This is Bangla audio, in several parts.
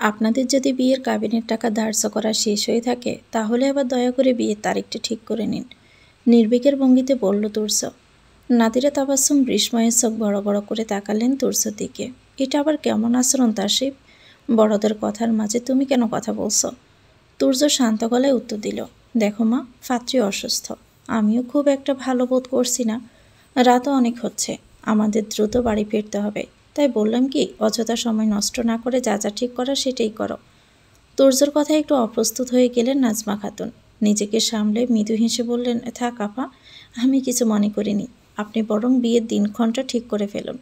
আপনাদের যদি বিয়ের কাবিনের টাকা ধার্য করা শেষ হয়ে থাকে তাহলে আবার দয়া করে বিয়ের তারিখটা ঠিক করে নিন। নির্বিকের ভঙ্গিতে বলল তুর্য। নাদিরা তাবাসসুম বিস্ময়ের চোখ বড় বড় করে তাকালেন তুর্যর দিকে। এটা আবার কেমন আচরণ তাসিফ? বড়দের কথার মাঝে তুমি কেন কথা বলছো? তুর্য শান্ত গলায় উত্তর দিল, দেখো মা, পাত্রী অসুস্থ, আমিও খুব একটা ভালো বোধ করছি না, রাতও অনেক হচ্ছে, আমাদের দ্রুত বাড়ি ফিরতে হবে, তাই বললাম কি অযথা সময় নষ্ট না করে যা যা ঠিক করা সেটাই করো। তুর্যর কথায় একটু অপ্রস্তুত হয়ে গেলেন নাজমা খাতুন। নিজেকে সামলে মৃদু হেসে বললেন, থাক আপা, আমি কিছু মনে করিনি, আপনি বরং বিয়ের দিনক্ষণটা ঠিক করে ফেলুন।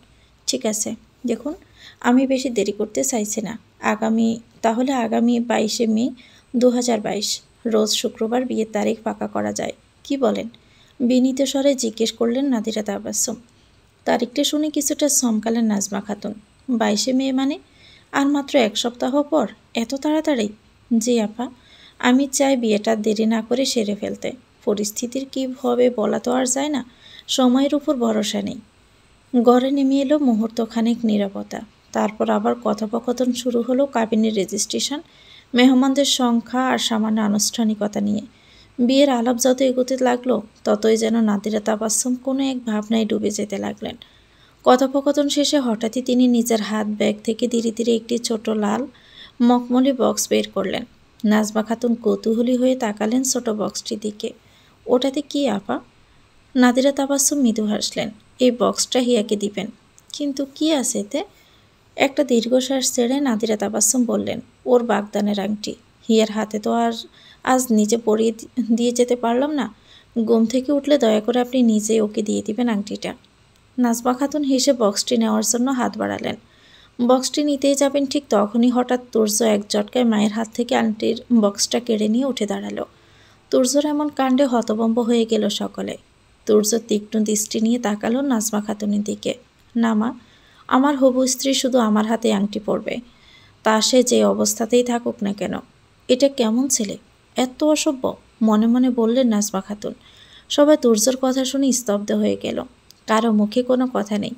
ঠিক আছে, দেখুন আমি বেশি দেরি করতে চাইছি না, আগামী 22শে মে 2022 রোজ শুক্রবার বিয়ের তারিখ পাকা করা যায়, কি বলেন? বিনীত স্বরে জিজ্ঞেস করলেন নাদিরা তাবাসসুম। তারিখটা শুনে কিছুটা চমকালেন নাজমা খাতুন। 22শে মে মানে? আর মাত্র 1 সপ্তাহ পর? এত তাড়াতাড়ি? জি আপা, আমি চাই বিয়েটা দেরি না করে সেরে ফেলতে। পরিস্থিতির কী হবে বলা তো আর যায় না, সময়ের উপর ভরসা নেই। ঘরে নেমে এলো মুহূর্তখানেক নীরবতা। তারপর আবার কথোপকথন শুরু হলো কাবিনের রেজিস্ট্রেশন, মেহমানদের সংখ্যা আর সামান্য আনুষ্ঠানিকতা নিয়ে। বিয়ের আলাপ যত এগোতে লাগলো ততই যেন নাদিরা তাবাসসুম কোনো এক ভাবনায় ডুবে যেতে লাগলেন। কথোপকথন শেষে হঠাৎই তিনি নিজের হাত ব্যাগ থেকে ধীরে ধীরে একটি ছোট লাল মখমলি বক্স বের করলেন। নাজমা খাতুন কৌতূহলী হয়ে তাকালেন ছোট বক্সটির দিকে। ওটাতে কি আপা? নাদিরা তাবাসসুম মৃদু হাসলেন। এই বক্সটা হিয়াকে দিবেন। কিন্তু কি আছে এতে? একটা দীর্ঘশ্বাস ছেড়ে নাদিরা তাবাসসুম বললেন, ওর বাগদানের আংটি। হিয়ার হাতে তো আর আজ নিজে পরিয়ে দিয়ে যেতে পারলাম না, ঘুম থেকে উঠলে দয়া করে আপনি নিজেই ওকে দিয়ে দিবেন আংটিটা। নাজমা খাতুন হেসে বক্সটি নেওয়ার জন্য হাত বাড়ালেন। বক্সটি নিতেই যাবেন ঠিক তখনই হঠাৎ তুর্য এক ঝটকায় মায়ের হাত থেকে আংটির বক্সটা কেড়ে নিয়ে উঠে দাঁড়ালো। তুর্যর এমন কাণ্ডে হতভম্ব হয়ে গেল সকলে। তুর্য তীক্ষ্ণ দৃষ্টি নিয়ে তাকালো নাজমা খাতুনের দিকে। না মা, আমার হবু স্ত্রী শুধু আমার হাতে আংটি পরবে, তা সে যে অবস্থাতেই থাকুক না কেন। এটা কেমন ছেলে, এত অসভ্য, মনে মনে বললেন নাজমা খাতুন। সবাই তুর্যর কথা শুনে স্তব্ধ হয়ে গেল, কারো মুখে কোনো কথা নেই।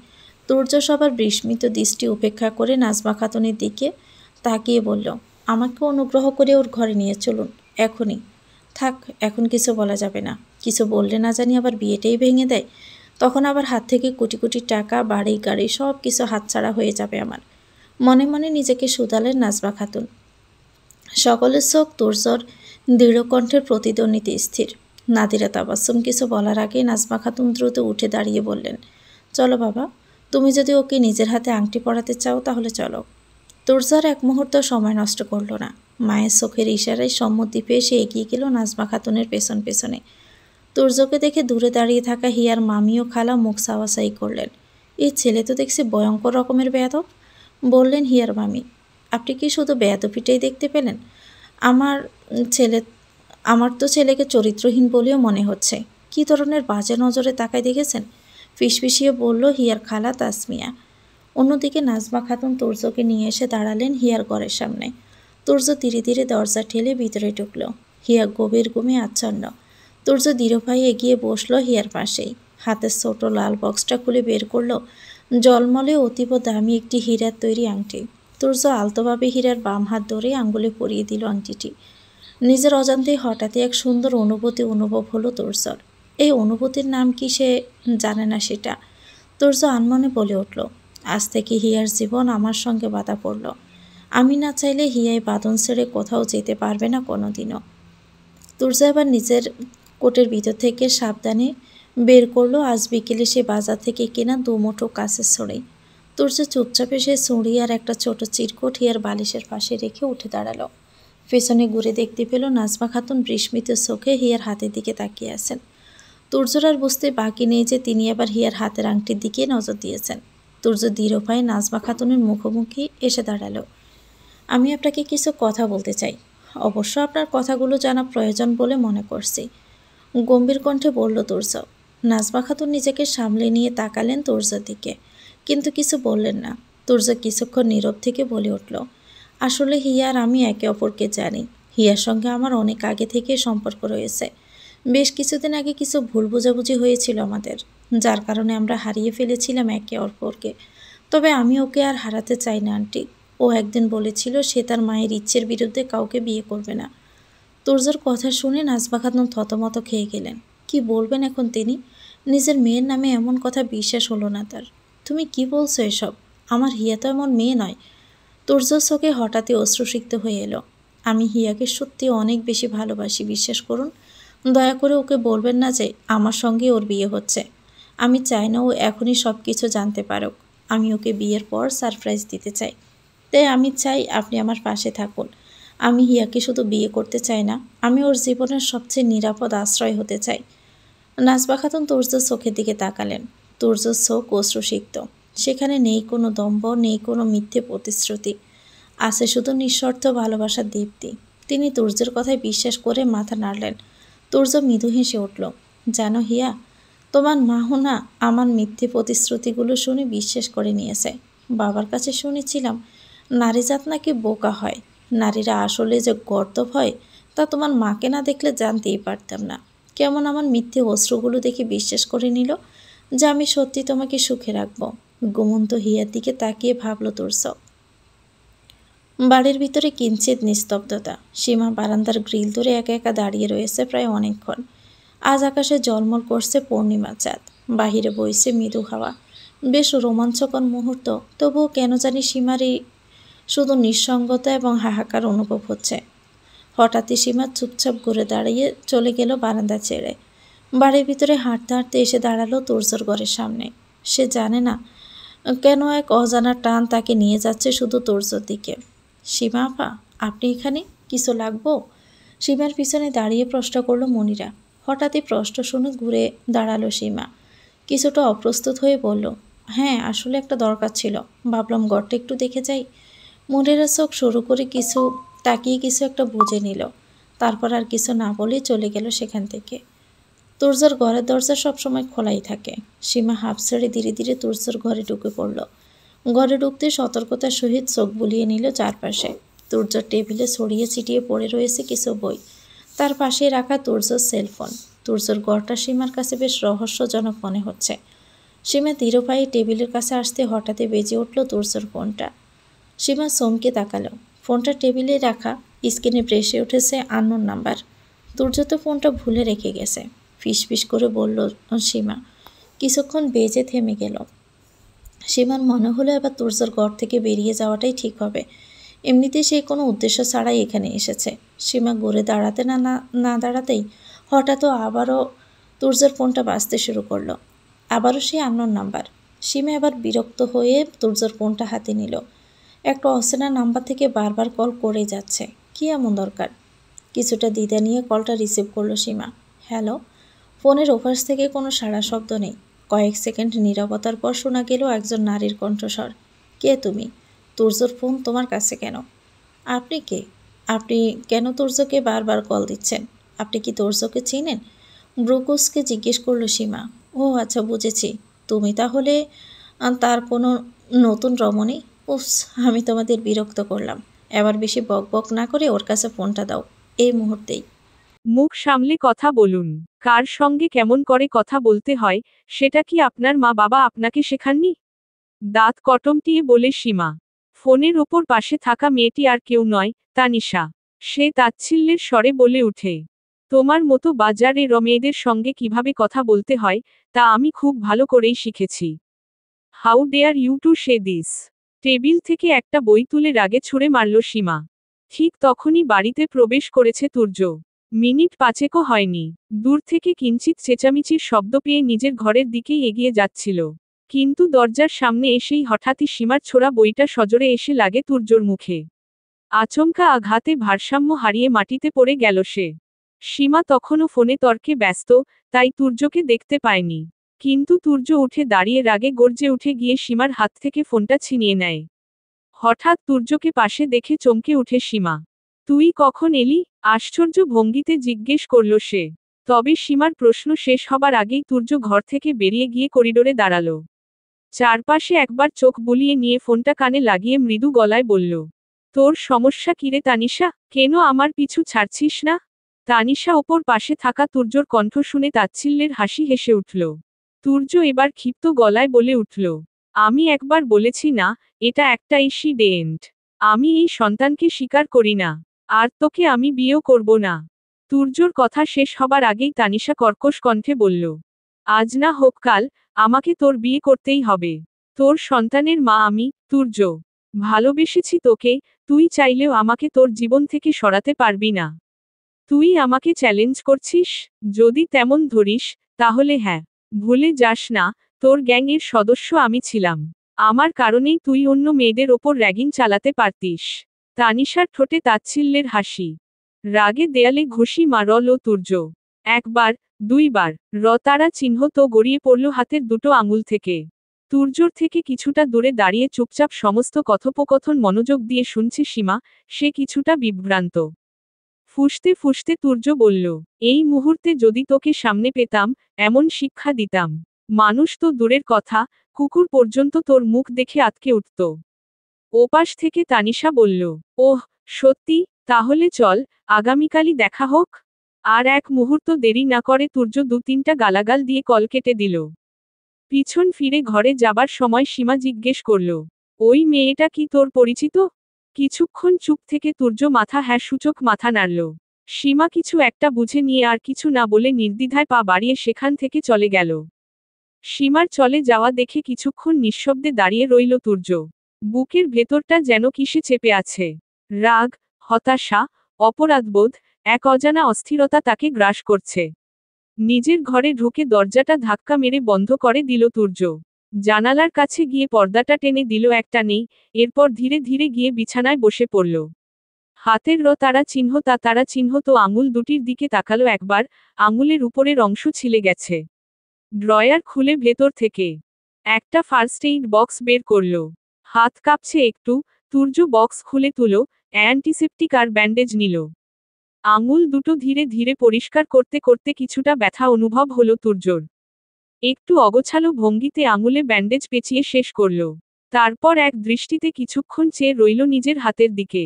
তুর্য সবার বিস্মিত দৃষ্টি উপেক্ষা করে নাজমা খাতুনের দিকে তাকিয়ে বলল, আমাকে অনুগ্রহ করে ওর ঘরে নিয়ে চলুন এখনই। থাক, এখন কিছু বলা যাবে না, কিছু বললে না জানি আবার বিয়েটাই ভেঙে দেয়, তখন আবার হাত থেকে কোটি কোটি টাকা, বাড়ি গাড়ি সব কিছু হাতছাড়া হয়ে যাবে আমার। মনে মনে নিজেকে শুধালেন নাজমা খাতুন। সকলের চোখ তুর্যর দৃঢ় কণ্ঠের প্রতিদ্বন্দ্বিতে স্থির। নাদিরা তাবাসসুম কিছু বলার আগে নাজমা খাতুন দ্রুত উঠে দাঁড়িয়ে বললেন, চলো বাবা, তুমি যদি ওকে নিজের হাতে আংটি পরাতে চাও তাহলে চলো। তুর্য আর এক মুহূর্ত সময় নষ্ট করল না। মায়ের চোখের ইশারায় সম্মতি পেয়ে সে এগিয়ে গেল নাজমা খাতুনের পেছন পেছনে। তুর্যকে দেখে দূরে দাঁড়িয়ে থাকা হিয়ার মামি ও খালা মুখ সাওয়াসাই করলেন। এই ছেলে তো দেখছি ভয়ঙ্কর রকমের বেয়াদব, বললেন হিয়ার মামি। আপনি কি শুধু বেয়াদবিটাই দেখতে পেলেন? আমার ছেলে আমার তো ছেলেকে চরিত্রহীন বলেও মনে হচ্ছে। কি ধরনের বাজে নজরে তাকায় দেখেছেন? ফিসফিসিয়ে বলল হিয়ার খালা তাসমিয়া। অন্যদিকে নাজমা খাতুন তুর্যকে নিয়ে এসে দাঁড়ালেন হিয়ার ঘরের সামনে। তুর্য ধীরে ধীরে দরজা ঠেলে ভিতরে ঢুকল। হিয়া গভীর ঘুমে আচ্ছন্ন। তুর্য দৃঢ়ভাবে এগিয়ে বসল হিয়ার পাশেই। হাতের ছোট লাল বক্সটা খুলে বের করলো জলমলে অতীব দামি একটি হীরার তৈরি আংটি। তুর্য আলতোভাবে হীরার বাম হাত ধরে আঙ্গুলে পরিয়ে দিল আংটিটি। নিজের অজান্তেই হঠাৎই এক সুন্দর অনুভূতি অনুভব হলো তুর্যর। এই অনুভূতির নাম কি সে জানে না সেটা। তুর্য আনমনে বলে উঠল, আজ থেকে হিয়ার জীবন আমার সঙ্গে বাধা পড়ল। আমি না চাইলে হিয়ায় বাঁধন ছেড়ে কোথাও যেতে পারবে না কোনোদিনও। তুর্য এবার নিজের কোটের ভিতর থেকে সাবধানে বের করলো আজ বিকেলে সে বাজার থেকে কেনা 2 মুঠো কাঁচের ছড়ি। তুর্য চুপচাপ এসে ছুরি আর একটা ছোট চিরকুট হিয়ার বালিশের পাশে রেখে উঠে দাঁড়ালো। পেছনে ঘুরে দেখতে পেল নাজমা খাতুন বিস্মিত চোখে হিয়ার হাতের দিকে তাকিয়ে আছেন। তুর্যর আর বুঝতে বাকি নেই যে তিনি এবার হিয়ার হাতের আংটির দিকে নজর দিয়েছেন। তুর্য দৃঢ় পায়ে নাজমা খাতুনের মুখোমুখি এসে দাঁড়ালো। আমি আপনাকে কিছু কথা বলতে চাই, অবশ্য আপনার কথাগুলো জানা প্রয়োজন বলে মনে করছি, গম্ভীর কণ্ঠে বলল তুর্য। নাজমা খাতুন নিজেকে সামলে নিয়ে তাকালেন তুর্যর দিকে, কিন্তু কিছু বললেন না। তুর্য কিছুক্ষণ নীরব থেকে বলে উঠল, আসলে হিয়া আর আমি একে অপরকে জানি। হিয়ার সঙ্গে আমার অনেক আগে থেকে সম্পর্ক রয়েছে। বেশ কিছুদিন আগে কিছু ভুল বোঝাবুঝি হয়েছিল আমাদের, যার কারণে আমরা হারিয়ে ফেলেছিলাম একে অপরকে। তবে আমি ওকে আর হারাতে চাই না আন্টি। ও একদিন বলেছিল সে তার মায়ের ইচ্ছের বিরুদ্ধে কাউকে বিয়ে করবে না। তুর্যর কথা শুনে নাজমা খাতুন থতমত খেয়ে গেলেন। কি বলবেন এখন তিনি? নিজের মেয়ের নামে এমন কথা বিশ্বাস হলো না তার। তুমি কি বলছো এসব? আমার হিয়া তো এমন মেয়ে নয়। তুর্যর চোখে হঠাৎই অশ্রুসিক্ত হয়ে এলো। আমি হিয়াকে সত্যি অনেক বেশি ভালোবাসি, বিশ্বাস করুন। দয়া করে ওকে বলবেন না যে আমার সঙ্গে ওর বিয়ে হচ্ছে। আমি চাই না ও এখনই সব কিছু জানতে পারুক। আমি ওকে বিয়ের পর সারপ্রাইজ দিতে চাই। তাই আমি চাই আপনি আমার পাশে থাকুন। আমি হিয়াকে শুধু বিয়ে করতে চাই না, আমি ওর জীবনের সবচেয়ে নিরাপদ আশ্রয় হতে চাই। নাজমা খাতুন তুর্যর চোখের দিকে তাকালেন। তুর্যর চোখ অশ্রুসিক্ত। সেখানে নেই কোনো দম্ভ, নেই কোনো মিথ্যে প্রতিশ্রুতি। আছে শুধু নিঃশর্ত ভালোবাসার দীপ্তি। তিনি তুর্যের কথায় বিশ্বাস করে মাথা নাড়লেন। তুর্য মৃদু হেসে উঠল। জানো হিয়া, তোমার মাও না আমার মিথ্যে প্রতিশ্রুতিগুলো শুনে বিশ্বাস করে নিয়েছে। বাবার কাছে শুনেছিলাম নারীজাত নাকি বোকা হয়, নারীরা আসলে যে গর্দভ হয় তা তোমার মাকে না দেখলে জানতেই পারতাম না। কেমন আমার মিথ্যে অশ্রুগুলো দেখে বিশ্বাস করে নিল যে আমি সত্যি তোমাকে সুখে রাখবো। ঘুমন্ত হিয়ার দিকে তাকিয়ে ভাবল তুর্য। বাড়ির ভিতরে কিঞ্চিত নিস্তব্ধতা। সীমা বারান্দার গ্রিল ধরে একা একা দাঁড়িয়ে রয়েছে প্রায় অনেকক্ষণ। আজ আকাশে ঝলমল করছে পূর্ণিমা চাঁদ। বাহিরে বইছে মৃদু হাওয়া। বেশ রোমাঞ্চকর মুহূর্ত। তবুও কেন জানি সীমার এই শুধু নিঃসঙ্গতা এবং হাহাকার অনুভব হচ্ছে। হঠাৎই সীমা চুপচাপ ঘুরে দাঁড়িয়ে চলে গেল বারান্দা ছেড়ে। বাড়ির ভিতরে হাঁটতে হাঁটতে এসে দাঁড়ালো তুর্যর ঘরের সামনে। সে জানে না কেন এক অজানা টান তাকে নিয়ে যাচ্ছে শুধু তুর্যর দিকে। সীমা আপা, আপনি এখানে? কিছু লাগবো? সীমার পিছনে দাঁড়িয়ে প্রশ্ন করলো মনিরা। হঠাৎই প্রশ্ন শুনে ঘুরে দাঁড়ালো সীমা। কিছুটা অপ্রস্তুত হয়ে বলল, হ্যাঁ আসলে একটা দরকার ছিল, ভাবলাম ঘরটা একটু দেখে যাই। মনিরা চোখ শুরু করে তাকিয়ে কিছু একটা বুঝে নিল। তারপর আর কিছু না বলেই চলে গেল সেখান থেকে। তুর্যর ঘরের দরজা সবসময় খোলাই থাকে। সীমা হাঁপ ছেড়ে ধীরে ধীরে তুর্যর ঘরে ঢুকে পড়ল। ঘরে ঢুকতে সতর্কতার সহিত চোখ বুলিয়ে নিল চারপাশে। তুর্যর টেবিলে ছড়িয়ে ছিটিয়ে পড়ে রয়েছে কিছু বই। তার পাশে রাখা তুর্যর সেলফোন। তুর্যর ঘরটা সীমার কাছে বেশ রহস্যজনক মনে হচ্ছে। সীমা ধীর পায়ে টেবিলের কাছে আসতে হঠাৎই বেজে উঠল তুর্যর ফোনটা। সীমা চমকে তাকালো। ফোনটা টেবিলে রাখা, স্ক্রিনে ভেসে উঠেছে আননোন নাম্বার। তুর্য তো ফোনটা ভুলে রেখে গেছে। ফিসফিস করে বলল সীমা। কিছুক্ষণ বেজে থেমে গেল। সীমার মনে হলো এবার তুর্যর ঘর থেকে বেরিয়ে যাওয়াটাই ঠিক হবে। এমনিতেই সে কোনো উদ্দেশ্য ছাড়াই এখানে এসেছে। সীমা ঘুরে দাঁড়াতে না দাঁড়াতেই হঠাৎ আবারও তুর্যের ফোনটা বাজতে শুরু করলো। আবারও সেই আননোন নাম্বার। সীমা এবার বিরক্ত হয়ে তুর্যর ফোনটা হাতে নিল। একটা অচেনা নাম্বার থেকে বারবার কল করেই যাচ্ছে। কী এমন দরকার? কিছুটা দ্বিধা নিয়ে কলটা রিসিভ করলো সীমা। হ্যালো। ফোনের ওপাশ থেকে কোনো সাড়া শব্দ নেই। কয়েক সেকেন্ড নীরবতার পর শোনা গেল একজন নারীর কণ্ঠস্বর। কে তুমি? তুর্যর ফোন তোমার কাছে কেন? আপনি কে? আপনি কেন তুর্যকে বারবার কল দিচ্ছেন? আপনি কি তুর্যকে চিনেন? ব্রুকুসকে জিজ্ঞেস করলো সীমা। ও আচ্ছা, বুঝেছি। তুমি তাহলে তার কোনো নতুন রমণী? উফস, আমি তোমাদের বিরক্ত করলাম। এবার বেশি বক বক না করে ওর কাছে ফোনটা দাও, এই মুহূর্তেই। মুখ সামলে কথা বলুন। কার সঙ্গে কেমন করে কথা বলতে হয় সেটা কি আপনার মা বাবা আপনাকে শেখাননি? দাঁত কটমটিয়ে বলে সীমা। ফোনের ওপর পাশে থাকা মেয়েটি আর কেউ নয়, তানিশা। সে তাচ্ছিল্যের স্বরে বলে উঠে, তোমার মতো বাজারে মেয়েদের সঙ্গে কিভাবে কথা বলতে হয় তা আমি খুব ভালো করেই শিখেছি। How dare you to say this? Table থেকে একটা বই তুলে রাগে ছুঁড়ে মারল সীমা। ঠিক তখনই বাড়িতে প্রবেশ করেছে তুর্য। মিনিট পাঁচেকও হয়নি। দূর থেকে কিঞ্চিত চেঁচামেচির শব্দ পেয়ে নিজের ঘরের দিকেই এগিয়ে যাচ্ছিল। কিন্তু দরজার সামনে এসেই হঠাৎই সীমার ছোড়া বইটা সজোরে এসে লাগে তুর্যর মুখে। আচমকা আঘাতে ভারসাম্য হারিয়ে মাটিতে পড়ে গেল সে। সীমা তখনও ফোনে তর্কে ব্যস্ত, তাই তুর্যকে দেখতে পায়নি। কিন্তু তুর্য উঠে দাঁড়িয়ে রাগে গর্জে উঠে গিয়ে সীমার হাত থেকে ফোনটা ছিনিয়ে নেয়। হঠাৎ তুর্যকে পাশে দেখে চমকে উঠে সীমা। তুই কখন এলি? আশ্চর্য ভঙ্গিতে জিজ্ঞেস করল সে। তবে সীমার প্রশ্ন শেষ হবার আগেই তুর্য ঘর থেকে বেরিয়ে গিয়ে করিডোরে দাঁড়ালো। চারপাশে একবার চোখ বুলিয়ে নিয়ে ফোনটা কানে লাগিয়ে মৃদু গলায় বলল, তোর সমস্যা কিরে তানিশা? কেন আমার পিছু ছাড়ছিস না? তানিশা ওপর পাশে থাকা তুর্যর কণ্ঠ শুনে তাচ্ছিল্যের হাসি হেসে উঠল। তুর্য এবার ক্ষিপ্ত গলায় বলে উঠল, আমি একবার বলেছি না, এটা একটা ইস্যি ডেন্ট। আমি এই সন্তানকে স্বীকার করি না। আর তোকে আমি বিয়েও করব না। তুর্যর কথা শেষ হবার আগেই তানিশা কর্কশ কণ্ঠে বলল, আজ না হোক কাল, আমাকে তোর বিয়ে করতেই হবে। তোর সন্তানের মা আমি, তুর্য। ভালোবেসেছি তোকে, তুই চাইলেও আমাকে তোর জীবন থেকে সরাতে পারবি না। তুই আমাকে চ্যালেঞ্জ করছিস? যদি তেমন ধরিস, তাহলে হ্যাঁ। ভুলে যাস না, তোর গ্যাংয়ের সদস্য আমি ছিলাম। আমার কারণেই তুই অন্য মেয়েদের ওপর র্যাগিং চালাতে পারতিস। তানিশার ঠোঁটে তাচ্ছিল্যের হাসি। রাগে দেয়ালে ঘুষি মারল তুর্য। একবার, দুইবার, তারা চিহ্ন তো গড়িয়ে পড়ল হাতের দুটো আঙুল থেকে। তুর্যর থেকে কিছুটা দূরে দাঁড়িয়ে চুপচাপ সমস্ত কথোপকথন মনোযোগ দিয়ে শুনছে সীমা, সে কিছুটা বিভ্রান্ত। ফুঁসতে ফুঁসতে তুর্য বলল, এই মুহূর্তে যদি তোকে সামনে পেতাম, এমন শিক্ষা দিতাম, মানুষ তো দূরের কথা, কুকুর পর্যন্ত তোর মুখ দেখে আঁতকে উঠত। ওপাশ থেকে তানিশা বলল, ওহ, সত্যি? তাহলে চল, আগামীকালই দেখা হোক। আর এক মুহূর্ত দেরি না করে তুর্য 2-3টা গালাগাল দিয়ে কল কেটে দিল। পিছন ফিরে ঘরে যাবার সময় সীমা জিজ্ঞেস করল, ওই মেয়েটা কি তোর পরিচিত? কিছুক্ষণ চুপ থেকে তুর্য মাথা হ্যাঁ সূচক মাথা নাড়ল। সীমা কিছু একটা বুঝে নিয়ে আর কিছু না বলে নির্দ্বিধায় পা বাড়িয়ে সেখান থেকে চলে গেল। সীমার চলে যাওয়া দেখে কিছুক্ষণ নিঃশব্দে দাঁড়িয়ে রইল তুর্য। বুকের ভেতরটা যেন কিসে চেপে আছে। রাগ, হতাশা, অপরাধবোধ, এক অজানা অস্থিরতা তাকে গ্রাস করছে। নিজের ঘরে ঢুকে দরজাটা ধাক্কা মেরে বন্ধ করে দিল তুর্য। জানালার কাছে গিয়ে পর্দাটা টেনে দিল একটা নেই, এরপর ধীরে ধীরে গিয়ে বিছানায় বসে পড়ল। হাতের তারা চিহ্ন তো আঙুল দুটির দিকে তাকালো একবার, আঙুলের উপরের অংশ ছিলে গেছে। ড্রয়ার খুলে ভেতর থেকে একটা ফার্স্ট এইড বক্স বের করল। হাত কাঁপছে একটু, তুর্য বক্স খুলে তুলো, অ্যান্টিসেপটিক আর ব্যান্ডেজ নিল। আঙুল দুটো ধীরে ধীরে পরিষ্কার করতে করতে কিছুটা ব্যথা অনুভব হলো তুর্যর। একটু অগোছালো ভঙ্গিতে আঙুলে ব্যান্ডেজ পেঁচিয়ে শেষ করল। তারপর এক দৃষ্টিতে কিছুক্ষণ চেয়ে রইল নিজের হাতের দিকে।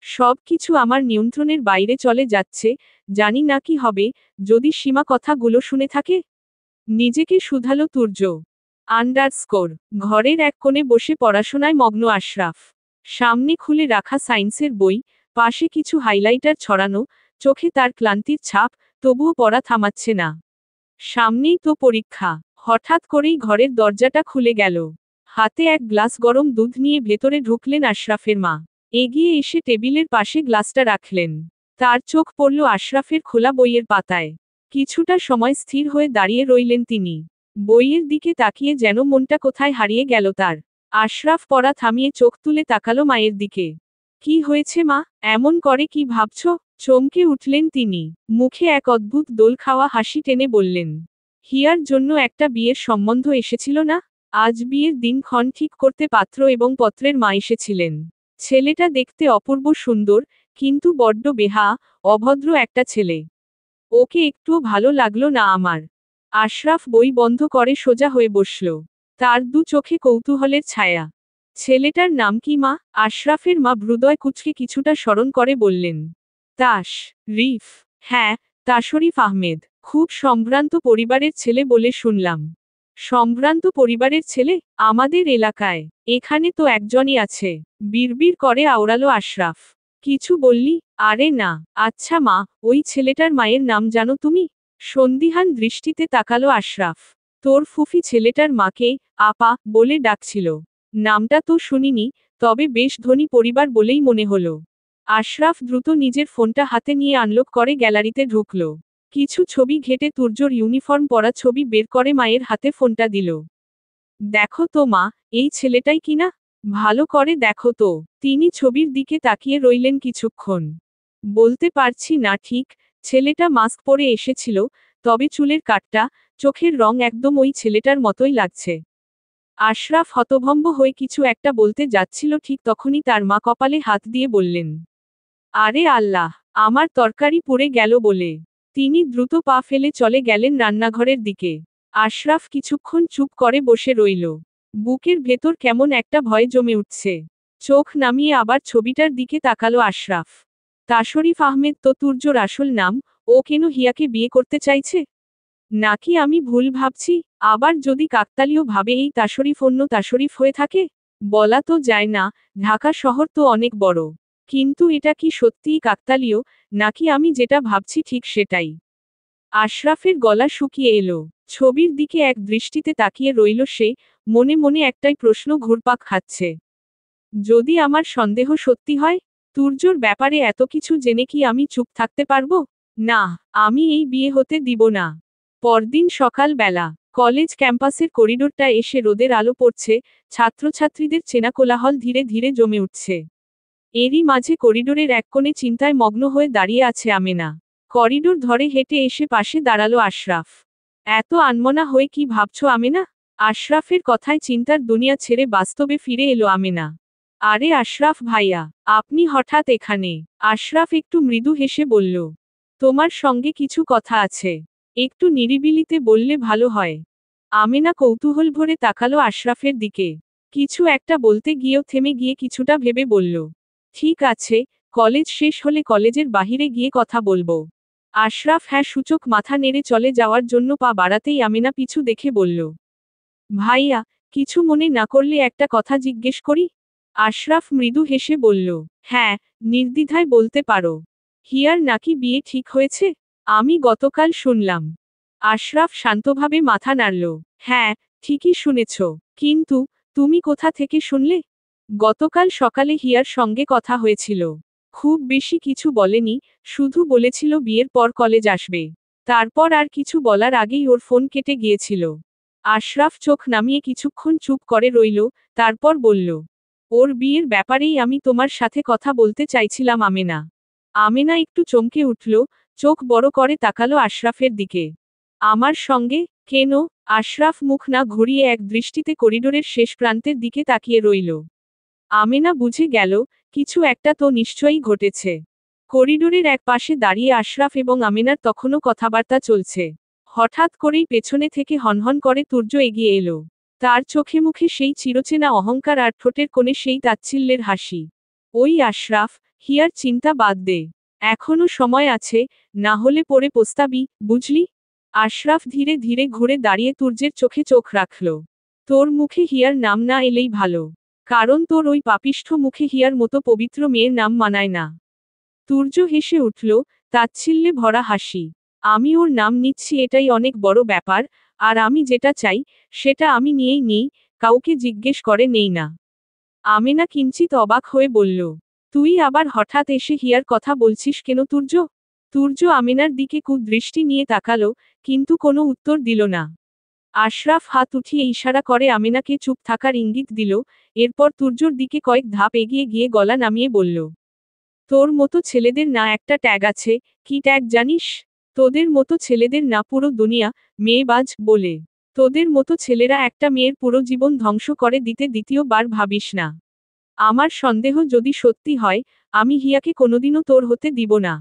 সব কিছু আমার নিয়ন্ত্রণের বাইরে চলে যাচ্ছে, জানি না কি হবে যদি সীমা কথাগুলো শুনে থাকে। নিজেকে শুধালো তুর্য। আন্ডারস্কোর ঘরের এক কোণে বসে পড়াশোনায় মগ্ন আশরাফ। সামনে খুলে রাখা সায়েন্সের বই, পাশে কিছু হাইলাইটার ছড়ানো, চোখে তার ক্লান্তির ছাপ, তবুও পড়া থামাচ্ছে না। সামনেই তো পরীক্ষা। হঠাৎ করেই ঘরের দরজাটা খুলে গেল। হাতে এক গ্লাস গরম দুধ নিয়ে ভেতরে ঢুকলেন আশরাফের মা। এগিয়ে এসে টেবিলের পাশে গ্লাসটা রাখলেন। তার চোখ পড়ল আশরাফের খোলা বইয়ের পাতায়। কিছুটা সময় স্থির হয়ে দাঁড়িয়ে রইলেন তিনি। বইয়ের দিকে তাকিয়ে যেন মনটা কোথায় হারিয়ে গেল তার। আশরাফ পড়া থামিয়ে চোখ তুলে তাকালো মায়ের দিকে। কি হয়েছে মা, এমন করে কি ভাবছ? চমকে উঠলেন তিনি। মুখে এক অদ্ভুত দোল খাওয়া হাসি টেনে বললেন, হিয়ার জন্য একটা বিয়ের সম্বন্ধ এসেছিল না? আজ বিয়ের দিনক্ষণ ঠিক করতে পাত্র এবং পত্রের মা এসেছিলেন। ছেলেটা দেখতে অপূর্ব সুন্দর, কিন্তু বড্ড বেহা, অভদ্র একটা ছেলে। ওকে একটুও ভালো লাগলো না আমার। আশরাফ বই বন্ধ করে সোজা হয়ে বসল। তার দু চোখে কৌতূহলের ছায়া। ছেলেটার নাম কি মা? আশরাফের মা হৃদয় কুঁচকে কিছুটা স্মরণ করে বললেন, তাস রিফ। হ্যাঁ, তাশরিফ আহমেদ। খুব সম্ভ্রান্ত পরিবারের ছেলে বলে শুনলাম। সম্ভ্রান্ত পরিবারের ছেলে? আমাদের এলাকায় এখানে তো একজনই আছে। বিড়বিড় করে আওড়ালো আশরাফ। কিছু বললি? আরে না। আচ্ছা মা, ওই ছেলেটার মায়ের নাম জানো তুমি? সন্দিহান দৃষ্টিতে তাকালো আশরাফ। তোর ফুফি ছেলেটার মাকে আপা বলে ডাকছিল। নামটা তো শুনিনি, তবে বেশ ধনী পরিবার বলেই মনে হলো। আশরাফ দ্রুত নিজের ফোনটা হাতে নিয়ে আনলক করে গ্যালারিতে ঢুকল। কিছু ছবি ঘেটে তুর্যর ইউনিফর্ম পরা ছবি বের করে মায়ের হাতে ফোনটা দিল। দেখো তো মা, এই ছেলেটাই কিনা? ভালো করে দেখো তো। তিনি ছবির দিকে তাকিয়ে রইলেন কিছুক্ষণ। বলতে পারছি না ঠিক, ছেলেটা মাস্ক পরে এসেছিল, তবে চুলের কাটটা, চোখের রং একদম ওই ছেলেটার মতোই লাগছে। আশরাফ হতভম্ব হয়ে কিছু একটা বলতে যাচ্ছিল ঠিক তখনই তার মা কপালে হাত দিয়ে বললেন, আরে আল্লাহ, আমার তরকারি পুড়ে গেল বলে। তিনি দ্রুত পা ফেলে চলে গেলেন রান্নাঘরের দিকে। আশরাফ কিছুক্ষণ চুপ করে বসে রইল। বুকের ভেতর কেমন একটা ভয় জমে উঠছে। চোখ নামিয়ে আবার ছবিটার দিকে তাকালো আশরাফ। তাশরিফ আহমেদ তো তুর্যর আসল নাম। ও কেন হিয়াকে বিয়ে করতে চাইছে? নাকি আমি ভুল ভাবছি? আবার যদি কাকতালীয় ভাবে এই তাশরিফ অন্য তাশরিফ হয়ে থাকে? বলা তো যায় না, ঢাকা শহর তো অনেক বড়। কিন্তু এটা কি সত্যিই কাকতালীয়, নাকি আমি যেটা ভাবছি ঠিক সেটাই? আশরাফের গলা শুকিয়ে এলো। ছবির দিকে এক দৃষ্টিতে তাকিয়ে রইল সে, মনে মনে একটাই প্রশ্ন ঘুরপাক খাচ্ছে। যদি আমার সন্দেহ সত্যি হয়, তুর্যর ব্যাপারে এত কিছু জেনে কি আমি চুপ থাকতে পারবো? না, আমি এই বিয়ে হতে দিব না। পরদিন সকাল বেলা কলেজ ক্যাম্পাসের করিডোরটা এসে রোদের আলো পড়ছে, ছাত্রছাত্রীদের চেনা কোলাহল ধীরে ধীরে জমে উঠছে। এরই মাঝে করিডোরের এক কোণে চিন্তায় মগ্ন হয়ে দাঁড়িয়ে আছে আমেনা। করিডোর ধরে হেঁটে এসে পাশে দাঁড়ালো আশরাফ। এত আনমনা হয়ে কি ভাবছো আমেনা? আশরাফের কথায় চিন্তার দুনিয়া ছেড়ে বাস্তবে ফিরে এলো আমেনা। আরে আশরাফ ভাইয়া, আপনি হঠাৎ এখানে? আশরাফ একটু মৃদু হেসে বলল। তোমার সঙ্গে কিছু কথা আছে। একটু নিরিবিলিতে বললে ভালো হয়। আমেনা কৌতূহল ভরে তাকালো আশরাফের দিকে। কিছু একটা বলতে গিয়েও থেমে গিয়ে কিছুটা ভেবে বলল। ঠিক আছে, কলেজ শেষ হলে কলেজের বাহিরে গিয়ে কথা বলবো। আশরাফ হ্যাঁ সূচক মাথা নেড়ে চলে যাওয়ার জন্য পা বাড়াতেই আমেনা পিছু দেখে বলল। ভাইয়া, কিছু মনে না করলে একটা কথা জিজ্ঞেস করি? আশরাফ মৃদু হেসে বলল। হ্যাঁ, নির্দ্বিধায় বলতে পারো। হিয়ার নাকি বিয়ে ঠিক হয়েছে? আমি গতকাল শুনলাম। আশরাফ শান্তভাবে মাথা নাড়ল। হ্যাঁ, ঠিকই শুনেছ। কিন্তু, তুমি কোথা থেকে শুনলে? গতকাল সকালে হিয়ার সঙ্গে কথা হয়েছিল। খুব বেশি কিছু বলেনি, শুধু বলেছিল বিয়ের পর কলেজ আসবে। তারপর আর কিছু বলার আগেই ওর ফোন কেটে গিয়েছিল। আশরাফ চোখ নামিয়ে কিছুক্ষণ চুপ করে রইল, তারপর বলল। ওর বিয়ের ব্যাপারেই আমি তোমার সাথে কথা বলতে চাইছিলাম আমেনা। আমেনা একটু চমকে উঠল, চোখ বড় করে তাকালো আশরাফের দিকে। আমার সঙ্গে? কেন? আশরাফ মুখ না ঘুরিয়ে এক দৃষ্টিতে করিডোরের শেষ প্রান্তের দিকে তাকিয়ে রইল। আমেনা বুঝে গেল, কিছু একটা তো নিশ্চয়ই ঘটেছে। করিডোরের এক পাশে দাঁড়িয়ে আশরাফ এবং আমেনার তখনও কথাবার্তা চলছে। হঠাৎ করেই পেছনে থেকে হনহন করে তুর্য এগিয়ে এলো। তার চোখে মুখে সেই চিরচেনা অহংকার আর ঠোঁটের কোণে সেই তাচ্ছিল্যের হাসি। ওই আশরাফ, হিয়ার চিন্তা বাদ দে। এখনো সময় আছে, না হলে পরে পস্তাবি, বুঝলি? আশরাফ ধীরে ধীরে ঘুরে দাঁড়িয়ে তুর্যের চোখে চোখ রাখল। তোর মুখে হিয়ার নাম না এলেই ভালো। কারণ তোর ওই পাপিষ্ঠ মুখে হিয়ার মতো পবিত্র মেয়ের নাম মানায় না। তুর্য হেসে উঠল, তাচ্ছিল্যে ভরা হাসি। আমি ওর নাম নিচ্ছি এটাই অনেক বড় ব্যাপার, আর আমি যেটা চাই, সেটা আমি নিয়েই নিই, কাউকে জিজ্ঞেস করে নেই না। আমেনা কিঞ্চিত অবাক হয়ে বলল। তুই আবার হঠাৎ এসে হিয়ার কথা বলছিস কেন তুর্য? তুর্য আমেনার দিকে কুদৃষ্টি নিয়ে তাকালো, কিন্তু কোনো উত্তর দিল না। আশরাফ হাত উঠিয়ে ইশারা করে আমেনাকে চুপ থাকার ইঙ্গিত দিল, এরপর তুর্যর দিকে কয়েক ধাপ এগিয়ে গিয়ে গলা নামিয়ে বলল। তোর মতো ছেলেদের না একটা ট্যাগ আছে, কি ট্যাগ জানিস? তোদের মতো ছেলেদের না পুরো দুনিয়া, মেয়েবাজ বলে। তোদের মতো ছেলেরা একটা মেয়ের পুরো জীবন ধ্বংস করে দিতে দ্বিতীয়বার ভাবিস না। আমার সন্দেহ যদি সত্যি হয়, আমি হিয়াকে কোনোদিনও তোর হতে দিব না।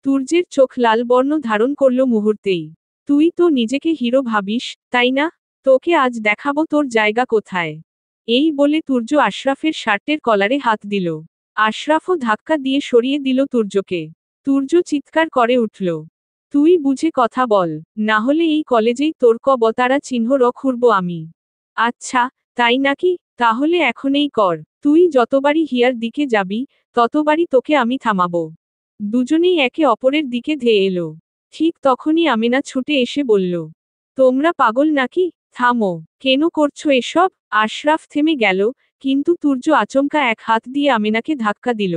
তুর্যের চোখ লাল বর্ণ ধারণ করল মুহূর্তেই। তুই তো নিজেকে হিরো ভাবিস, তাই না? তোকে আজ দেখাবো তোর জায়গা কোথায়। এই বলে তুর্য আশরাফের শার্টের কলারে হাত দিল। আশরাফও ধাক্কা দিয়ে সরিয়ে দিল তুর্যকে। তুর্য চিৎকার করে উঠল। তুই বুঝে কথা বল, না হলে এই কলেজেই তোর বতারা চিহ্ন খুঁড়ব আমি। আচ্ছা, তাই নাকি? তাহলে এখনই কর। তুই যতবারই হিয়ার দিকে যাবি, ততবারই তোকে আমি থামাবো। দুজনেই একে অপরের দিকে ধেয়ে এলো। ঠিক তখনই আমেনা ছুটে এসে বলল। তোমরা পাগল নাকি? থামো, কেন করছো এসব? আশরাফ থেমে গেল, কিন্তু তুর্য আচমকা এক হাত দিয়ে আমেনাকে ধাক্কা দিল।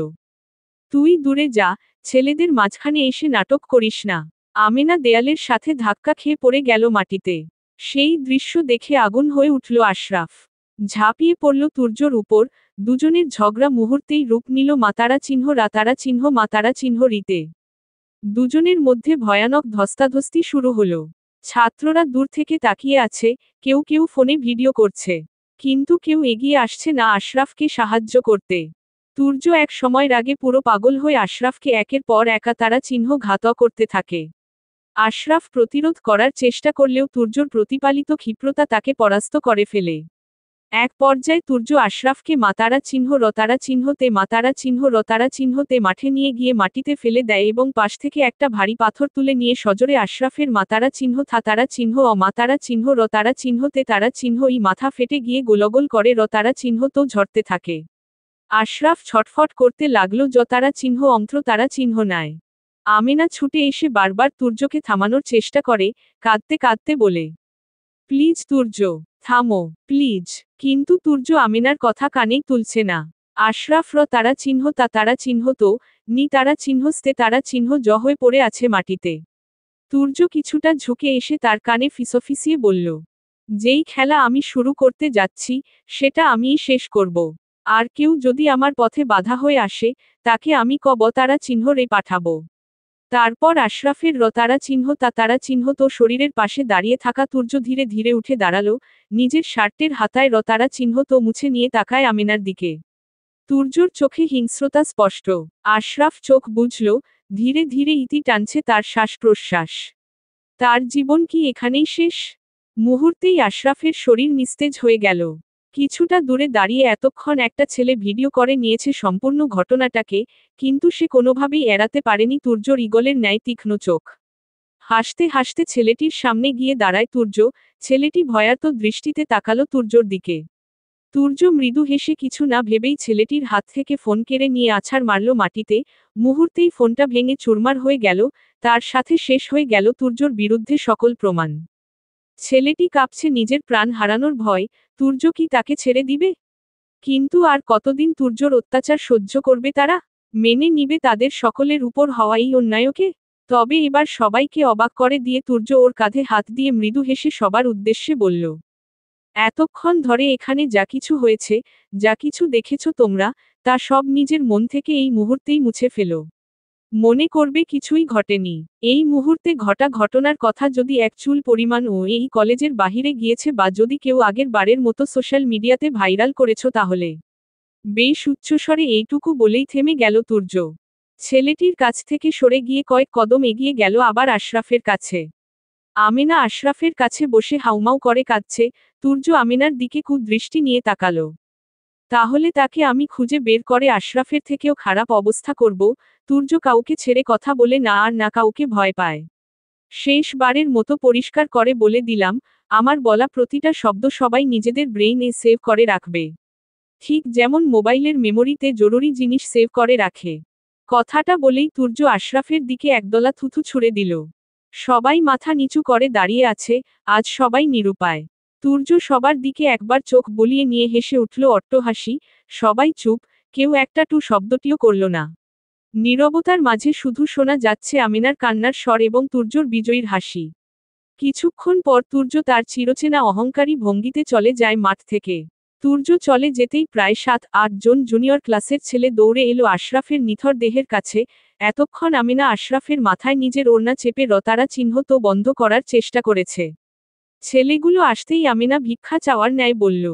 তুই দূরে যা, ছেলেদের মাঝখানে এসে নাটক করিস না। আমেনা দেয়ালের সাথে ধাক্কা খেয়ে পড়ে গেল মাটিতে। সেই দৃশ্য দেখে আগুন হয়ে উঠল আশরাফ। ঝাঁপিয়ে পড়ল তুর্যর উপর, দুজনের ঝগড়া মুহূর্তেই রূপ নিল মাতারা চিহ্ন রাতারা চিহ্ন মাতারা চিহ্ন রীতে। দুজনের মধ্যে ভয়ানক ধস্তাধস্তি শুরু হলো। ছাত্ররা দূর থেকে তাকিয়ে আছে, কেউ কেউ ফোনে ভিডিও করছে। কিন্তু কেউ এগিয়ে আসছে না আশরাফকে সাহায্য করতে। তুর্য এক সময় রাগে পুরো পাগল হয়ে আশরাফকে একের পর একা তারা চিহ্ন ঘাত করতে থাকে। আশরাফ প্রতিরোধ করার চেষ্টা করলেও তুর্যর প্রতিপালিত ক্ষিপ্রতা তাকে পরাস্ত করে ফেলে। এক পর্যায়ে তুর্য আশরাফকে মাতারা চিহ্ন রতারা চিহ্নতে মাতারা চিহ্ন রতারা চিহ্নতে মাঠে নিয়ে গিয়ে মাটিতে ফেলে দেয় এবং পাশ থেকে একটা ভারী পাথর তুলে নিয়ে সজোরে আশরাফের মাতারা চিহ্ন থাতারা চিহ্ন অমাতারা চিহ্ন রতারা চিহ্নতে তারা চিহ্ন ই মাথা ফেটে গিয়ে গোলগোল করে রতারা চিহ্ন তো ঝরতে থাকে। আশরাফ ছটফট করতে লাগলো যতারা চিহ্ন অন্ত্র তারা চিহ্ন নাই। আমেনা ছুটে এসে বারবার তুর্যকে থামানোর চেষ্টা করে, কাঁদতে কাঁদতে বলে, প্লিজ তুর্য, থামো, প্লিজ। কিন্তু তুর্য আমেনার কথা কানেই তুলছে না। আশরাফ তারা চিহ্ন তা তারা চিহ্ন তো নি তারা চিহ্নস্তে তারা চিহ্ন জ হয়ে পড়ে আছে মাটিতে। তুর্য কিছুটা ঝুঁকে এসে তার কানে ফিসফিসিয়ে বলল, যেই খেলা আমি শুরু করতে যাচ্ছি সেটা আমিই শেষ করব। আর কেউ যদি আমার পথে বাধা হয়ে আসে তাকে আমি তারা চিহ্ন রে পাঠাবো। তারপর আশরাফের তারা চিহ্ন তা তারা চিহ্ন তো শরীরের পাশে দাঁড়িয়ে থাকা তুর্য ধীরে ধীরে উঠে দাঁড়ালো, নিজের শার্টের হাতায় তারা চিহ্ন তো মুছে নিয়ে তাকায় আমেনার দিকে। তুর্যর চোখে হিংস্রতা স্পষ্ট। আশরাফ চোখ বুঝল, ধীরে ধীরে ইতি টানছে তার শ্বাস প্রশ্বাস। তার জীবন কি এখানেই শেষ? মুহূর্তেই আশরাফের শরীর নিস্তেজ হয়ে গেল। কিছুটা দূরে দাঁড়িয়ে এতক্ষণ একটা ছেলে ভিডিও করে নিয়েছে সম্পূর্ণ ঘটনাটাকে, কিন্তু সে কোনোভাবেই এড়াতে পারেনি তুর্যর ঈগলের ন্যায় তীক্ষ্ণ চোখ। হাসতে হাসতে ছেলেটির সামনে গিয়ে দাঁড়ায় তুর্য, ছেলেটি ভয়ার্ত দৃষ্টিতে তাকালো তুর্যর দিকে। তুর্য মৃদু হেসে কিছু না ভেবেই ছেলেটির হাত থেকে ফোন কেড়ে নিয়ে আছাড় মারল মাটিতে, মুহূর্তেই ফোনটা ভেঙে চুরমার হয়ে গেল, তার সাথে শেষ হয়ে গেল তুর্যর বিরুদ্ধে সকল প্রমাণ। ছেলেটি কাঁপছে নিজের প্রাণ হারানোর ভয়, তুর্য কি তাকে ছেড়ে দিবে? কিন্তু আর কতদিন তুর্যর অত্যাচার সহ্য করবে তারা? মেনে নিবে তাদের সকলের উপর হওয়া এই অন্যায়কে? তবে এবার সবাইকে অবাক করে দিয়ে তুর্য ওর কাঁধে হাত দিয়ে মৃদু হেসে সবার উদ্দেশ্যে বলল, এতক্ষণ ধরে এখানে যা কিছু হয়েছে, যা কিছু দেখেছ তোমরা, তা সব নিজের মন থেকে এই মুহূর্তেই মুছে ফেলো। মনে করবে কিছুই ঘটেনি। এই মুহূর্তে ঘটা ঘটনার কথা যদি এক চুল পরিমাণও এই কলেজের বাহিরে গিয়েছে বা যদি কেউ আগের বারের মতো সোশ্যাল মিডিয়াতে ভাইরাল করেছ তাহলে। বেশ উচ্চস্বরে এইটুকু বলেই থেমে গেল তুর্য। ছেলেটির কাছ থেকে সরে গিয়ে কয়েক কদম এগিয়ে গেল আবার আশরাফের কাছে। আমেনা আশরাফের কাছে বসে হাউমাউ করে কাঁদছে, তুর্য আমেনার দিকে কুদৃষ্টি নিয়ে তাকালো। তাহলে তাকে আমি খুঁজে বের করে আশরাফের থেকেও খারাপ অবস্থা করব। তুর্য কাউকে ছেড়ে কথা বলে না আর না কাউকে ভয় পায়। শেষবারের মতো পরিষ্কার করে বলে দিলাম, আমার বলা প্রতিটা শব্দ সবাই নিজেদের ব্রেইনে সেভ করে রাখবে। ঠিক যেমন মোবাইলের মেমোরিতে জরুরি জিনিস সেভ করে রাখে। কথাটা বলেই তুর্য আশরাফের দিকে একদলা থুথু ছুঁড়ে দিল। সবাই মাথা নিচু করে দাঁড়িয়ে আছে, আজ সবাই নিরুপায়। তুর্য সবার দিকে একবার চোখ বুলিয়ে নিয়ে হেসে উঠল অট্টহাসি, সবাই চুপ, কেউ একটা টু শব্দটিও করল না। নীরবতার মাঝে শুধু শোনা যাচ্ছে আমিনার কান্নার স্বর এবং তুর্যর বিজয়ীর হাসি। কিছুক্ষণ পর তুর্য তার চিরচেনা অহংকারী ভঙ্গিতে চলে যায় মাঠ থেকে। তুর্য চলে যেতেই প্রায় 7-8 জন জুনিয়র ক্লাসের ছেলে দৌড়ে এলো আশরাফের নিথর দেহের কাছে। এতক্ষণ আমিনা আশরাফের মাথায় নিজের ওড়না চেপে রতারা চিহ্ন তো বন্ধ করার চেষ্টা করেছে। ছেলেগুলো আসতেই আমিনা ভিক্ষা চাওয়ার ন্যায় বলল,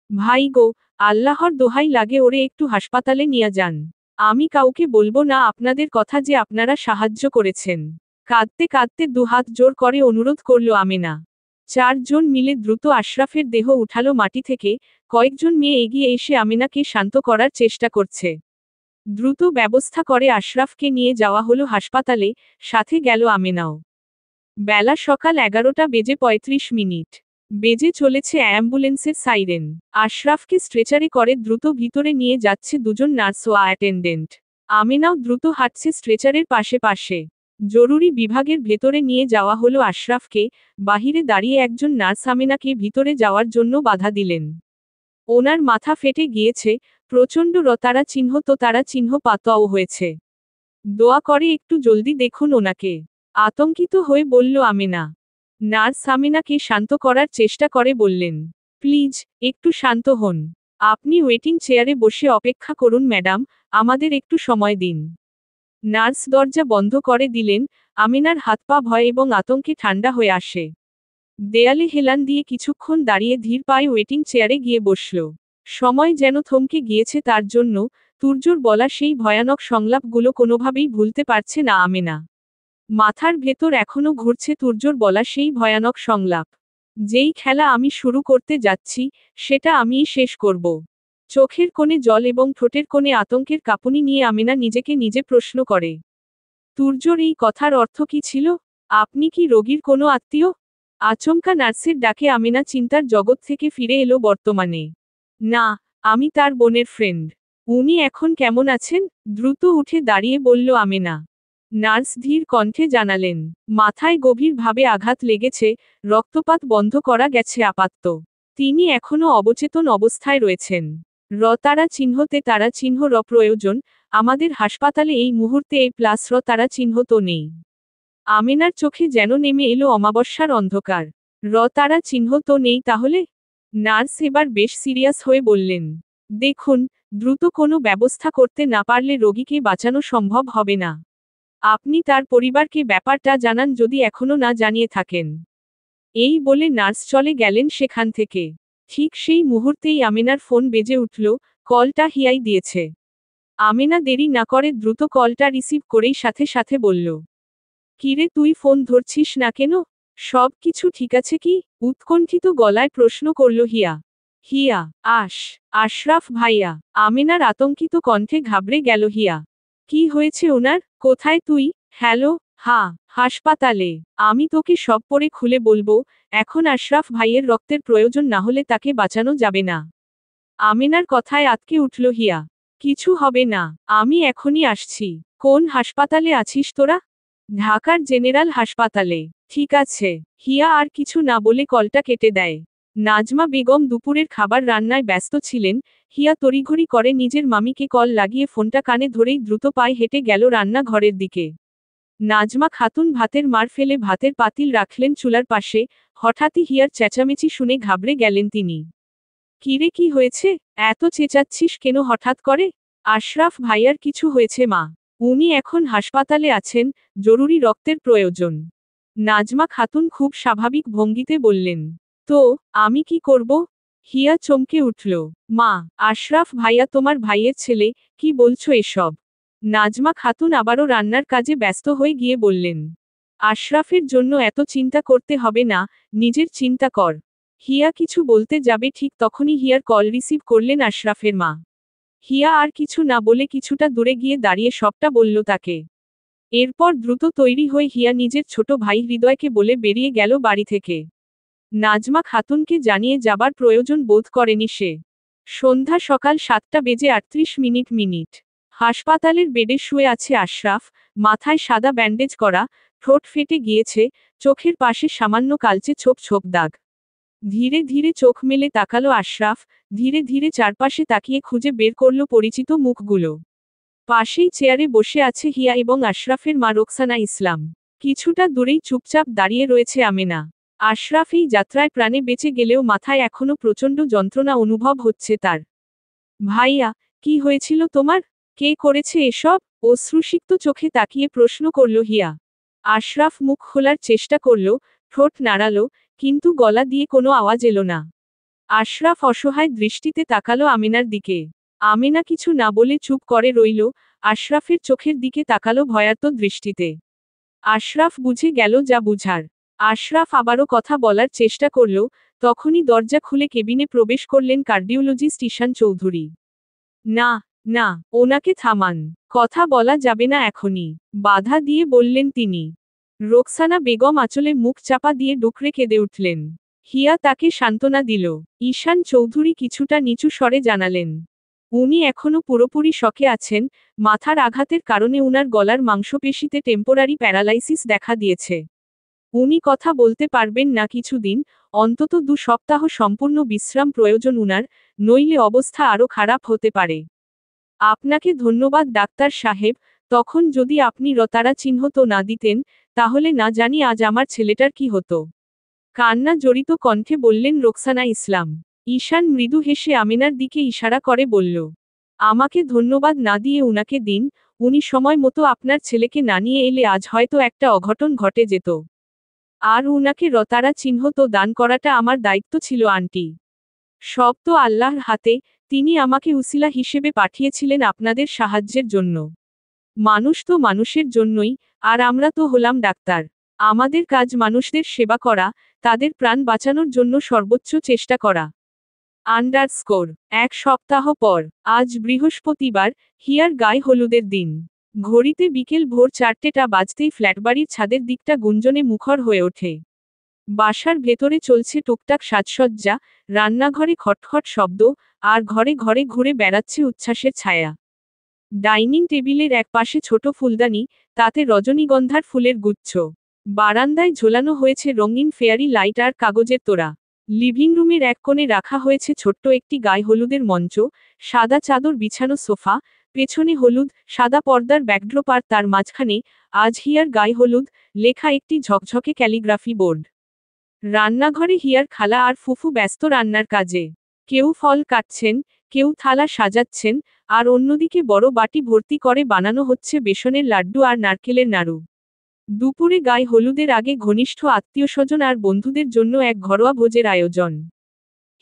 ভাই গো, আল্লাহর দোহাই লাগে ওরে একটু হাসপাতালে নিয়ে যান। আমি কাউকে বলবো না আপনাদের কথা যে আপনারা সাহায্য করেছেন। কাঁদতে কাঁদতে দুহাত জোর করে অনুরোধ করল আমিনা। 4 জন মিলে দ্রুত আশরাফের দেহ উঠালো মাটি থেকে, কয়েকজন মেয়ে এগিয়ে এসে আমিনাকে শান্ত করার চেষ্টা করছে। দ্রুত ব্যবস্থা করে আশরাফকে নিয়ে যাওয়া হলো হাসপাতালে, সাথে গেল আমিনাও। বেলা সকাল 11টা বেজে 35 মিনিট। বেজে চলেছে অ্যাম্বুলেন্সের সাইরেন। আশরাফকে স্ট্রেচারে করে দ্রুত ভিতরে নিয়ে যাচ্ছে দুজন নার্স ও অ্যাটেন্ডেন্ট। আমিনাও দ্রুত হাঁটছে স্ট্রেচারের পাশে পাশে। জরুরি বিভাগের ভেতরে নিয়ে যাওয়া হলো আশরাফকে, বাহিরে দাঁড়িয়ে একজন নার্স আমিনাকে ভিতরে যাওয়ার জন্য বাধা দিলেন। ওনার মাথা ফেটে গিয়েছে, প্রচণ্ড রতারা চিহ্ন তো তারা চিহ্ন পাতও হয়েছে। দোয়া করে একটু জলদি দেখুন ওনাকে। আতঙ্কিত হয়ে বলল আমিনা। নার্স আমিনাকে শান্ত করার চেষ্টা করে বললেন, প্লিজ, একটু শান্ত হন। আপনি ওয়েটিং চেয়ারে বসে অপেক্ষা করুন ম্যাডাম, আমাদের একটু সময় দিন। নার্স দরজা বন্ধ করে দিলেন, আমিনার হাত পা ভয় এবং আতঙ্কে ঠান্ডা হয়ে আসে। দেয়ালে হেলান দিয়ে কিছুক্ষণ দাঁড়িয়ে ধীর পায়ে ওয়েটিং চেয়ারে গিয়ে বসল। সময় যেন থমকে গিয়েছে তার জন্য, তুর্যর বলা সেই ভয়ানক সংলাপগুলো কোনোভাবেই ভুলতে পারছে না আমিনা। মাথার ভেতর এখনো ঘুরছে তুর্যর বলা সেই ভয়ানক সংলাপ। যেই খেলা আমি শুরু করতে যাচ্ছি সেটা আমিই শেষ করব। চোখের কোণে জল এবং ঠোঁটের কোণে আতঙ্কের কাঁপুনি নিয়ে আমেনা নিজেকে নিজে প্রশ্ন করে, তুর্যর এই কথার অর্থ কি ছিল? আপনি কি রোগীর কোনো আত্মীয়? আচমকা নার্সের ডাকে আমেনা চিন্তার জগৎ থেকে ফিরে এলো বর্তমানে। না, আমি তার বোনের ফ্রেন্ড। উনি এখন কেমন আছেন? দ্রুত উঠে দাঁড়িয়ে বলল আমেনা। নার্স ধীর কণ্ঠে জানালেন, মাথায় গভীরভাবে আঘাত লেগেছে, রক্তপাত বন্ধ করা গেছে আপাতত। তিনি এখনো অবচেতন অবস্থায় রয়েছেন। তারা চিহ্নতে তারা চিহ্ন প্রয়োজন, আমাদের হাসপাতালে এই মুহূর্তে এই প্লাস তারা চিহ্ন তো নেই। আমেনার চোখে যেন নেমে এলো অমাবস্যার অন্ধকার। তারা চিহ্ন তো নেই তাহলে? নার্স এবার বেশ সিরিয়াস হয়ে বললেন, দেখুন, দ্রুত কোনো ব্যবস্থা করতে না পারলে রোগীকে বাঁচানো সম্ভব হবে না। আপনি তার পরিবারকে ব্যাপারটা জানান যদি এখনো না জানিয়ে থাকেন। এই বলে নার্স চলে গেলেন সেখান থেকে। ঠিক সেই মুহূর্তেই আমেনার ফোন বেজে উঠল, কলটা হিয়াই দিয়েছে। আমেনা দেরি না করে দ্রুত কলটা রিসিভ করেই সাথে সাথে বলল, কিরে তুই ফোন ধরছিস না কেন? সব কিছু ঠিক আছে কি? উৎকণ্ঠিত গলায় প্রশ্ন করল হিয়া। হিয়া, আশরাফ ভাইয়া। আমেনার আতঙ্কিত কণ্ঠে ঘাবড়ে গেল হিয়া। কি হয়েছে ওনার? কোথায় তুই? হ্যালো, হাসপাতালে। আমি তোকে সব পরে খুলে বলবো, এখন আশরাফ ভাইয়ের রক্তের প্রয়োজন না হলে তাকে বাঁচানো যাবে না। আমেনার কথায় আতকে উঠল হিয়া। কিছু হবে না, আমি এখনই আসছি। কোন হাসপাতালে আছিস তোরা? ঢাকার জেনারেল হাসপাতালে। ঠিক আছে। হিয়া আর কিছু না বলে কলটা কেটে দেয়। নাজমা বেগম দুপুরের খাবার রান্নায় ব্যস্ত ছিলেন। হিয়া তড়িঘড়ি করে নিজের মামিকে কল লাগিয়ে ফোনটা কানে ধরেই দ্রুত পায়ে হেঁটে গেল রান্নাঘরের দিকে। নাজমা খাতুন ভাতের মার ফেলে ভাতের পাতিল রাখলেন চুলার পাশে। হঠাৎই হিয়ার চেঁচামেচি শুনে ঘাবড়ে গেলেন তিনি। কিরে কি হয়েছে? এত চেঁচাচ্ছিস কেন হঠাৎ করে? আশরাফ ভাইয়ার কিছু হয়েছে মা। উনি এখন হাসপাতালে আছেন, জরুরি রক্তের প্রয়োজন। নাজমা খাতুন খুব স্বাভাবিক ভঙ্গিতে বললেন। তো, আমি কি করব? হিয়া চমকে উঠল। মা, আশরাফ ভাইয়া তোমার ভাইয়ের ছেলে, কি বলছো এসব? নাজমা খাতুন আবারও রান্নার কাজে ব্যস্ত হয়ে গিয়ে বললেন। আশরাফের জন্য এত চিন্তা করতে হবে না, নিজের চিন্তা কর। হিয়া কিছু বলতে যাবে ঠিক তখনই হিয়ার কল রিসিভ করলেন আশরাফের মা। হিয়া আর কিছু না বলে কিছুটা দূরে গিয়ে দাঁড়িয়ে সবটা বলল তাকে। এরপর দ্রুত তৈরি হয়ে হিয়া নিজের ছোট ভাই হৃদয়কে বলে বেরিয়ে গেল বাড়ি থেকে। নাজমা খাতুনকে জানিয়ে যাবার প্রয়োজন বোধ করেনি সে। সন্ধ্যা সকাল 7:38 হাসপাতালের বেডে শুয়ে আছে আশরাফ, মাথায় সাদা ব্যান্ডেজ করা, ঠোঁট ফেটে গিয়েছে, চোখের পাশে সামান্য কালচে ছোপ ছোপ দাগ। ধীরে ধীরে চোখ মেলে তাকালো আশরাফ, ধীরে ধীরে চারপাশে তাকিয়ে খুঁজে বের করল পরিচিত মুখগুলো। পাশেই চেয়ারে বসে আছে হিয়া এবং আশরাফের মা রোকসানা ইসলাম। কিছুটা দূরেই চুপচাপ দাঁড়িয়ে রয়েছে আমেনা। আশরাফ এই যাত্রায় প্রাণে বেঁচে গেলেও মাথায় এখনো প্রচণ্ড যন্ত্রণা অনুভব হচ্ছে তার। ভাইয়া, কি হয়েছিল তোমার? কে করেছে এসব? অশ্রুসিক্ত চোখে তাকিয়ে প্রশ্ন করল হিয়া। আশরাফ মুখ খোলার চেষ্টা করল, ঠোঁট নাড়ালো, কিন্তু গলা দিয়ে কোনো আওয়াজ এলো না। আশরাফ অসহায় দৃষ্টিতে তাকালো আমেনার দিকে। আমেনা কিছু না বলে চুপ করে রইল, আশরাফের চোখের দিকে তাকালো ভয়ার্ত দৃষ্টিতে। আশরাফ বুঝে গেল যা বুঝার। আশরাফ আবারও কথা বলার চেষ্টা করল, তখনই দরজা খুলে কেবিনে প্রবেশ করলেন কার্ডিওলজিস্ট ঈশান চৌধুরী। না, না, ওনাকে থামান। কথা বলা যাবে না এখনই, বাধা দিয়ে বললেন তিনি। রোকসানা বেগম আঁচলে মুখ চাপা দিয়ে ডুকরে কেঁদে উঠলেন। হিয়া তাকে সান্ত্বনা দিল। ঈশান চৌধুরী কিছুটা নিচু স্বরে জানালেন, উনি এখনো পুরোপুরি শকে আছেন, মাথার আঘাতের কারণে উনার গলার মাংসপেশিতে টেম্পোরারি প্যারালাইসিস দেখা দিয়েছে। উনি কথা বলতে পারবেন না কিছুদিন, অন্তত 2 সপ্তাহ সম্পূর্ণ বিশ্রাম প্রয়োজন উনার, নইলে অবস্থা আরও খারাপ হতে পারে। আপনাকে ধন্যবাদ ডাক্তার সাহেব, তখন যদি আপনি তারা চিহ্ন তো না দিতেন, তাহলে না জানি আজ আমার ছেলেটার কি হতো। কান্না জড়িত কণ্ঠে বললেন রোকসানা ইসলাম। ঈশান মৃদু হেসে আমেনার দিকে ইশারা করে বলল, আমাকে ধন্যবাদ না দিয়ে উনাকে দিন, উনি সময় মতো আপনার ছেলেকে না নিয়ে এলে আজ হয়তো একটা অঘটন ঘটে যেত। আর উনাকে তারা চিহ্ন তো দান করাটা আমার দায়িত্ব ছিল আন্টি। সব তো আল্লাহর হাতে, তিনি আমাকে উসিলা হিসেবে পাঠিয়েছিলেন আপনাদের সাহায্যের জন্য। মানুষ তো মানুষের জন্যই, আর আমরা তো হলাম ডাক্তার। আমাদের কাজ মানুষদের সেবা করা, তাদের প্রাণ বাঁচানোর জন্য সর্বোচ্চ চেষ্টা করা। আন্ডারস্কোর। 1 সপ্তাহ পর, আজ বৃহস্পতিবার, হিয়ার গায়ে হলুদের দিন। ঘড়িতে বিকেল ভোর 4টা বাজতেই ফ্ল্যাটবাড়ির ছাদের দিকটা গুঞ্জনে মুখর হয়ে ওঠে। বাসার ভেতরে চলছে টুকটাক সাজসজ্জা, রান্নাঘরে খটখট শব্দ, আর ঘরে ঘরে ঘুরে বেড়াচ্ছে উচ্ছ্বাসের ছায়া। ডাইনিং টেবিলের এক পাশে ছোট ফুলদানি, তাতে রজনীগন্ধার ফুলের গুচ্ছ। বারান্দায় ঝোলানো হয়েছে রঙিন ফেয়ারি লাইট আর কাগজের তোড়া। লিভিং রুমের এক কোণে রাখা হয়েছে ছোট্ট একটি গায়ে হলুদের মঞ্চ, সাদা চাদর বিছানো সোফা, পেছনে হলুদ সাদা পর্দার ব্যাকড্রপ আর তার মাঝখানে আজ হিয়ার গায়ে হলুদ লেখা একটি ঝকঝকে ক্যালিগ্রাফি বোর্ড। রান্নাঘরে হিয়ার খালা আর ফুফু ব্যস্ত রান্নার কাজে। কেউ ফল কাটছেন, কেউ থালা সাজাচ্ছেন, আর অন্যদিকে বড় বাটি ভর্তি করে বানানো হচ্ছে বেসনের লাড্ডু আর নারকেলের নাড়ু। দুপুরে গায়ে হলুদের আগে ঘনিষ্ঠ আত্মীয়স্বজন আর বন্ধুদের জন্য এক ঘরোয়া ভোজের আয়োজন।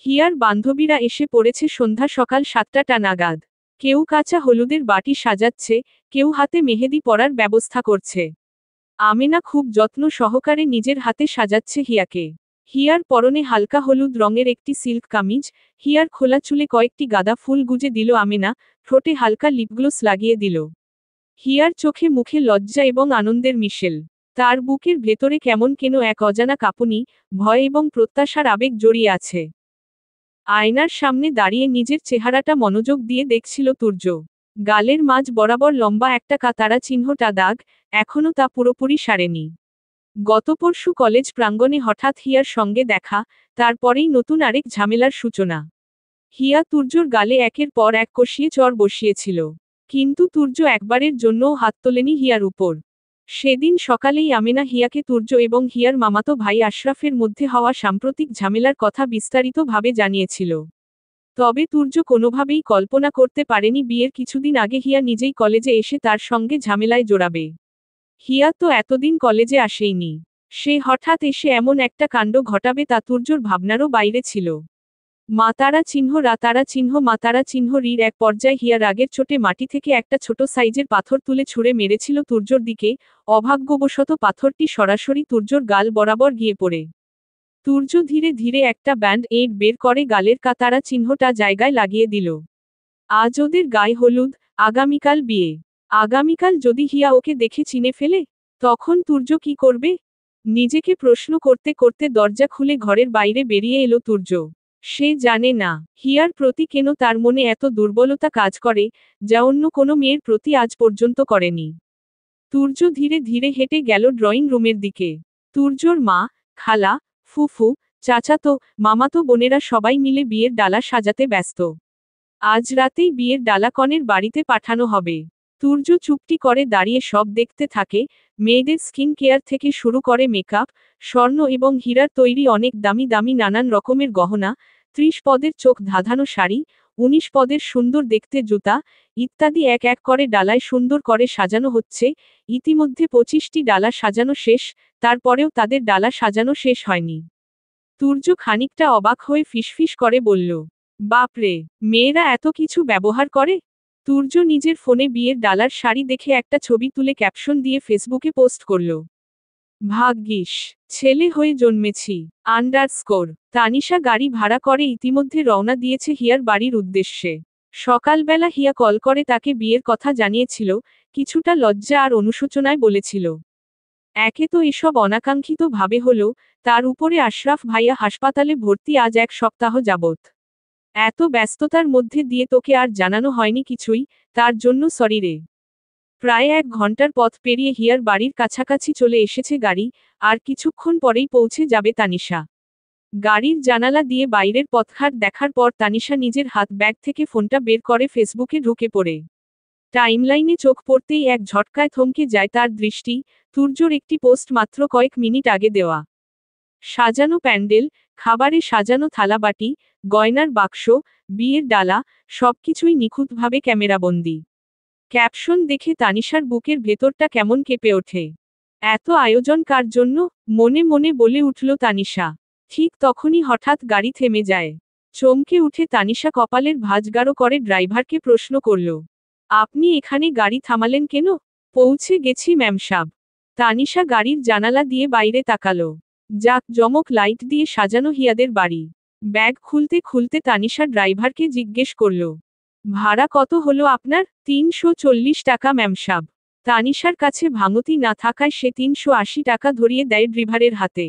হিয়ার বান্ধবীরা এসে পড়েছে সন্ধ্যা সকাল 7টা নাগাদ। কেউ কাঁচা হলুদের বাটি সাজাচ্ছে, কেউ হাতে মেহেদি পরার ব্যবস্থা করছে। আমেনা খুব যত্ন সহকারে নিজের হাতে সাজাচ্ছে হিয়াকে। হিয়ার পরনে হালকা হলুদ রঙের একটি সিল্ক কামিজ, হিয়ার খোলা চুলে কয়েকটি গাঁদা ফুল গুজে দিল আমেনা, ঠোঁটে হালকা লিপগ্লোস লাগিয়ে দিল। হিয়ার চোখে মুখে লজ্জা এবং আনন্দের মিশেল। তার বুকের ভেতরে কেমন কেন এক অজানা কাঁপুনি, ভয় এবং প্রত্যাশার আবেগ জড়িয়ে আছে। আয়নার সামনে দাঁড়িয়ে নিজের চেহারাটা মনোযোগ দিয়ে দেখছিল তুর্য। গালের মাঝ বরাবর লম্বা একটা কাতারা চিহ্নটা দাগ, এখনও তা পুরোপুরি সারেনি। গত পরশু কলেজ প্রাঙ্গণে হঠাৎ হিয়ার সঙ্গে দেখা, তারপরেই নতুন আরেক ঝামেলার সূচনা। হিয়া তুর্যর গালে একের পর এক কষিয়ে চড় বসিয়েছিল। কিন্তু তুর্য একবারের জন্যও হাত তোলেনি হিয়ার উপর। সেদিন সকালেই আমেনা হিয়াকে তুর্য এবং হিয়ার মামাতো ভাই আশরাফের মধ্যে হওয়া সাম্প্রতিক ঝামেলার কথা বিস্তারিতভাবে জানিয়েছিল। তবে তুর্য কোনোভাবেই কল্পনা করতে পারেনি বিয়ের কিছুদিন আগে হিয়া নিজেই কলেজে এসে তার সঙ্গে ঝামেলায় জড়াবে। হিয়া তো এতদিন কলেজে আসেইনি। সে হঠাৎ এসে এমন একটা কাণ্ড ঘটাবে তা তুর্যর ভাবনারও বাইরে ছিল। মাতারা চিহ্ন রাতারা চিহ্ন মাতারা চিহ্ন রির এক পর্যায়ে হিয়া রাগের চোটে মাটি থেকে একটা ছোট সাইজের পাথর তুলে ছুঁড়ে মেরেছিল তুর্যর দিকে, অভাগ্যবশত পাথরটি সরাসরি তুর্যর গাল বরাবর গিয়ে পড়ে। তুর্য ধীরে ধীরে একটা ব্যান্ড এইড বের করে গালের কাতারা চিহ্নটা জায়গায় লাগিয়ে দিল। আজ ওদের গায়ে হলুদ, আগামীকাল বিয়ে। আগামীকাল যদি হিয়া ওকে দেখে চিনে ফেলে, তখন তুর্য কি করবে? নিজেকে প্রশ্ন করতে করতে দরজা খুলে ঘরের বাইরে বেরিয়ে এলো তুর্য। সে জানে না, হিয়ার প্রতি কেন তার মনে এত দুর্বলতা কাজ করে, যা অন্য কোনো মেয়ের প্রতি আজ পর্যন্ত করেনি। তুর্য ধীরে ধীরে হেঁটে গেল ড্রয়িং রুমের দিকে। তুর্যর মা, খালা, ফুফু, চাচাতো, মামাতো বোনেরা সবাই মিলে বিয়ের ডালা সাজাতে ব্যস্ত। আজ রাতেই বিয়ের ডালা কনের বাড়িতে পাঠানো হবে। তুর্য চুপটি করে দাঁড়িয়ে সব দেখতে থাকে, মেয়েদের স্কিন কেয়ার থেকে শুরু করে মেকআপ, স্বর্ণ এবং হীরার তৈরি অনেক দামি দামি নানান রকমের গহনা, 30 পদের চোখ ধাঁধানো শাড়ি, 19 পদের সুন্দর দেখতে জুতা, ইত্যাদি এক এক করে ডালায় সুন্দর করে সাজানো হচ্ছে। ইতিমধ্যে 25টি ডালা সাজানো শেষ, তারপরেও তাদের ডালা সাজানো শেষ হয়নি। তুর্য খানিকটা অবাক হয়ে ফিসফিস করে বলল, বাপরে, মেয়েরা এত কিছু ব্যবহার করে? তুর্য নিজের ফোনে বিয়ের ডালার শাড়ি দেখে একটা ছবি তুলে ক্যাপশন দিয়ে ফেসবুকে পোস্ট করল। ভাগ্যিস ছেলে হয়ে জন্মেছি। আন্ডারস্কোর। তানিশা গাড়ি ভাড়া করে ইতিমধ্যে রওনা দিয়েছে হিয়ার বাড়ির উদ্দেশ্যে। সকালবেলা হিয়া কল করে তাকে বিয়ের কথা জানিয়েছিল, কিছুটা লজ্জা আর অনুশোচনায় বলেছিল। একে তো এসব অনাকাঙ্ক্ষিত ভাবে হলো, তার উপরে আশরাফ ভাইয়া হাসপাতালে ভর্তি আজ 1 সপ্তাহ যাবত। এত ব্যস্ততার মধ্যে দিয়ে তোকে আর জানানো হয়নি কিছুই, তার জন্য সরি রে। প্রায় 1 ঘন্টার পথ পেরিয়ে হিয়ার বাড়ির কাছাকাছি চলে এসেছে গাড়ি, আর কিছুক্ষণ পরেই পৌঁছে যাবে তানিশা। গাড়ির জানালা দিয়ে বাইরের পথঘাট দেখার পর তানিশা নিজের হাত ব্যাগ থেকে ফোনটা বের করে ফেসবুকে ঢুকে পড়ে। টাইমলাইনে চোখ পড়তেই এক ঝটকায় থমকে যায় তার দৃষ্টি, তুর্যর একটি পোস্ট মাত্র কয়েক মিনিট আগে দেওয়া। সাজানো প্যান্ডেল, খাবারে সাজানো থালাবাটি, গয়নার বাক্স, বিয়ের ডালা, সবকিছুই নিখুঁতভাবে ক্যামেরাবন্দি। ক্যাপশন দেখে তানিশার বুকের ভেতরটা কেমন কেঁপে ওঠে। এত আয়োজন কার জন্য? মনে মনে বলে উঠল তানিশা। ঠিক তখনই হঠাৎ গাড়ি থেমে যায়। চমকে উঠে তানিশা কপালের ভাঁজ গাঢ় করে ড্রাইভারকে প্রশ্ন করল, আপনি এখানে গাড়ি থামালেন কেন? পৌঁছে গেছি ম্যাম সাব। তানিশা গাড়ির জানালা দিয়ে বাইরে তাকালো। জাঁকজমক লাইট দিয়ে সাজানো হিয়াদের বাড়ি। ব্যাগ খুলতে খুলতে তানিশা ড্রাইভারকে জিজ্ঞেস করল, ভাড়া কত হলো আপনার? ৩৪০ টাকা ম্যামসাব। তানিশার কাছে ভাঙতি না থাকায় সে ৩৮০ টাকা ধরিয়ে দেয় ড্রাইভারের হাতে।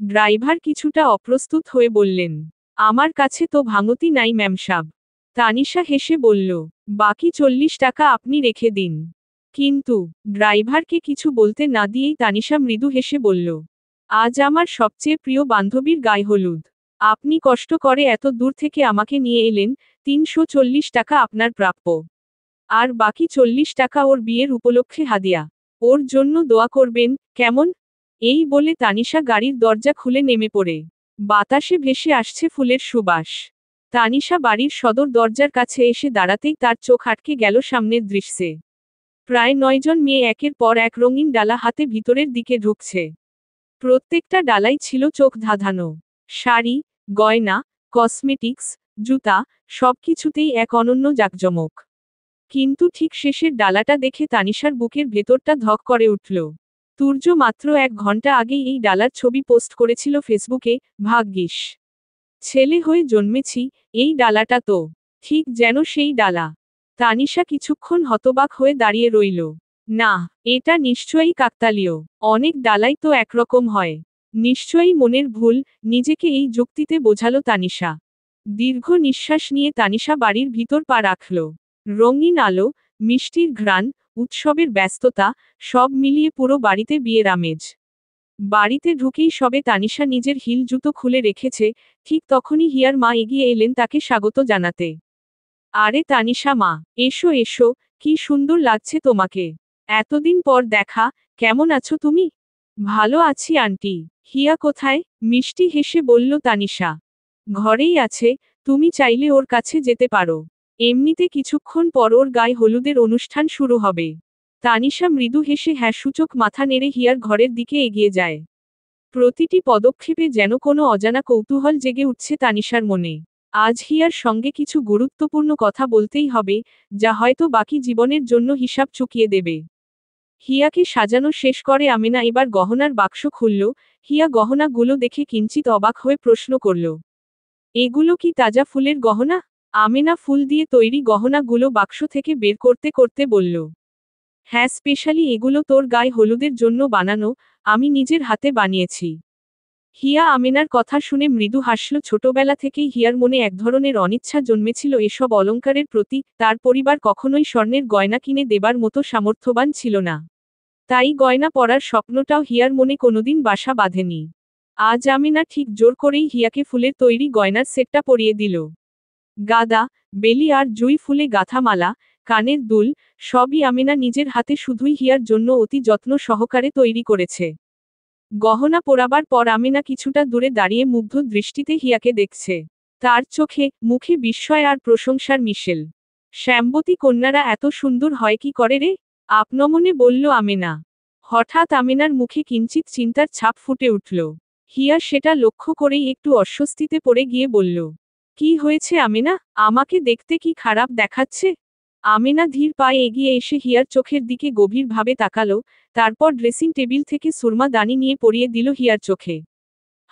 ড্রাইভার কিছুটা অপ্রস্তুত হয়ে বললেন, আমার কাছে তো ভাঙতি নাই ম্যামসাব। তানিশা হেসে বলল, বাকি ৪০ টাকা আপনি রেখে দিন। কিন্তু ড্রাইভারকে কিছু বলতে না দিয়েই তানিশা মৃদু হেসে বলল, আজ আমার সবচেয়ে প্রিয় বান্ধবীর গায়ে হলুদ। আপনি কষ্ট করে এত দূর থেকে আমাকে নিয়ে এলেন, ৩৪০ টাকা আপনার প্রাপ্য। আর বাকি ৪০ টাকা ওর বিয়ের উপলক্ষে হাদিয়া। ওর জন্য দোয়া করবেন, কেমন? এই বলে তানিশা গাড়ির দরজা খুলে নেমে পড়ে। বাতাসে ভেসে আসছে ফুলের সুবাস। তানিশা বাড়ির সদর দরজার কাছে এসে দাঁড়াতেই তার চোখ আটকে গেল সামনের দৃশ্যে। প্রায় ৯ জন মেয়ে একের পর এক রঙিন ডালা হাতে ভিতরের দিকে ঢুকছে। প্রত্যেকটা ডালাই ছিল চোখ ধাঁধানো। শাড়ি, গয়না, কসমেটিক্স, জুতা, সবকিছুতেই এক অনন্য জাঁকজমক। কিন্তু ঠিক শেষের ডালাটা দেখে তানিশার বুকের ভেতরটা ধক করে উঠল। তুর্য মাত্র ১ ঘন্টা আগেই এই ডালার ছবি পোস্ট করেছিল ফেসবুকে, ভাগ্যিস ছেলে হয়ে জন্মেছি, এই ডালাটা তো ঠিক যেন সেই ডালা। তানিশা কিছুক্ষণ হতবাক হয়ে দাঁড়িয়ে রইল। না, এটা নিশ্চয়ই কাকতালীয়। অনেক ডালাই তো একরকম হয়। নিশ্চয়ই মনের ভুল, নিজেকে এই যুক্তিতে বোঝালো তানিশা। দীর্ঘ নিঃশ্বাস নিয়ে তানিশা বাড়ির ভিতর পা রাখল। রঙিন আলো, মিষ্টির ঘ্রাণ, উৎসবের ব্যস্ততা, সব মিলিয়ে পুরো বাড়িতে বিয়ের আমেজ। বাড়িতে ঢুকেই সবে তানিশা নিজের হিল জুতো খুলে রেখেছে, ঠিক তখনই হিয়ার মা এগিয়ে এলেন তাকে স্বাগত জানাতে। আরে তানিশা মা, এসো এসো, কি সুন্দর লাগছে তোমাকে। এতদিন পর দেখা, কেমন আছো তুমি? ভালো আছি আন্টি। হিয়া কোথায়? মিষ্টি হেসে বলল তানিশা। ঘরেই আছে, তুমি চাইলে ওর কাছে যেতে পারো। এমনিতে কিছুক্ষণ পর ওর গায়ে হলুদের অনুষ্ঠান শুরু হবে। তানিশা মৃদু হেসে হ্যাঁ সূচক মাথা নেড়ে হিয়ার ঘরের দিকে এগিয়ে যায়। প্রতিটি পদক্ষেপে যেন কোনো অজানা কৌতূহল জেগে উঠছে তানিশার মনে। আজ হিয়ার সঙ্গে কিছু গুরুত্বপূর্ণ কথা বলতেই হবে, যা হয়তো বাকি জীবনের জন্য হিসাব চুকিয়ে দেবে। হিয়াকে সাজানো শেষ করে আমিনা এবার গহনার বাক্স খুলল। হিয়া গহনাগুলো দেখে কিঞ্চিত অবাক হয়ে প্রশ্ন করল, এগুলো কি তাজা ফুলের গহনা? আমিনা ফুল দিয়ে তৈরি গহনাগুলো বাক্স থেকে বের করতে করতে বলল, হ্যাঁ স্পেশালি এগুলো তোর গায়ে হলুদের জন্য বানানো, আমি নিজের হাতে বানিয়েছি। হিয়া আমিনার কথা শুনে মৃদু হাসল। ছোটবেলা থেকেই হিয়ার মনে এক ধরনের অনিচ্ছা জন্মেছিল এসব অলংকারের প্রতি, তার পরিবার কখনোই স্বর্ণের গয়না কিনে দেবার মতো সামর্থ্যবান ছিল না। তাই গয়না পরার স্বপ্নটাও হিয়ার মনে কোনোদিন বাসা বাঁধেনি। আজ আমিনা ঠিক জোর করেই হিয়াকে ফুলের তৈরি গয়নার সেটটা পরিয়ে দিল। গাদা, বেলি আর জুঁই ফুলে গাঁথা মালা, কানের দুল, সবই আমিনা নিজের হাতে শুধুই হিয়ার জন্য অতি যত্ন সহকারে তৈরি করেছে। গহনা পরাবার পর আমিনা কিছুটা দূরে দাঁড়িয়ে মুগ্ধ দৃষ্টিতে হিয়াকে দেখছে। তার চোখে, মুখে বিস্ময় আর প্রশংসার মিশেল। শ্যামবতী কন্যারা এত সুন্দর হয় কি করে রে? আপনমনে বলল আমিনা। হঠাৎ আমিনার মুখে কিঞ্চিত চিন্তার ছাপ ফুটে উঠল। হিয়া সেটা লক্ষ্য করেই একটু অস্বস্তিতে পড়ে গিয়ে বলল, কি হয়েছে আমিনা? আমাকে দেখতে কি খারাপ দেখাচ্ছে? আমিনা ধীর পায়ে এগিয়ে এসে হিয়ার চোখের দিকে গভীরভাবে তাকালো, তারপর ড্রেসিং টেবিল থেকে সুরমা দানি নিয়ে পরিয়ে দিল হিয়ার চোখে।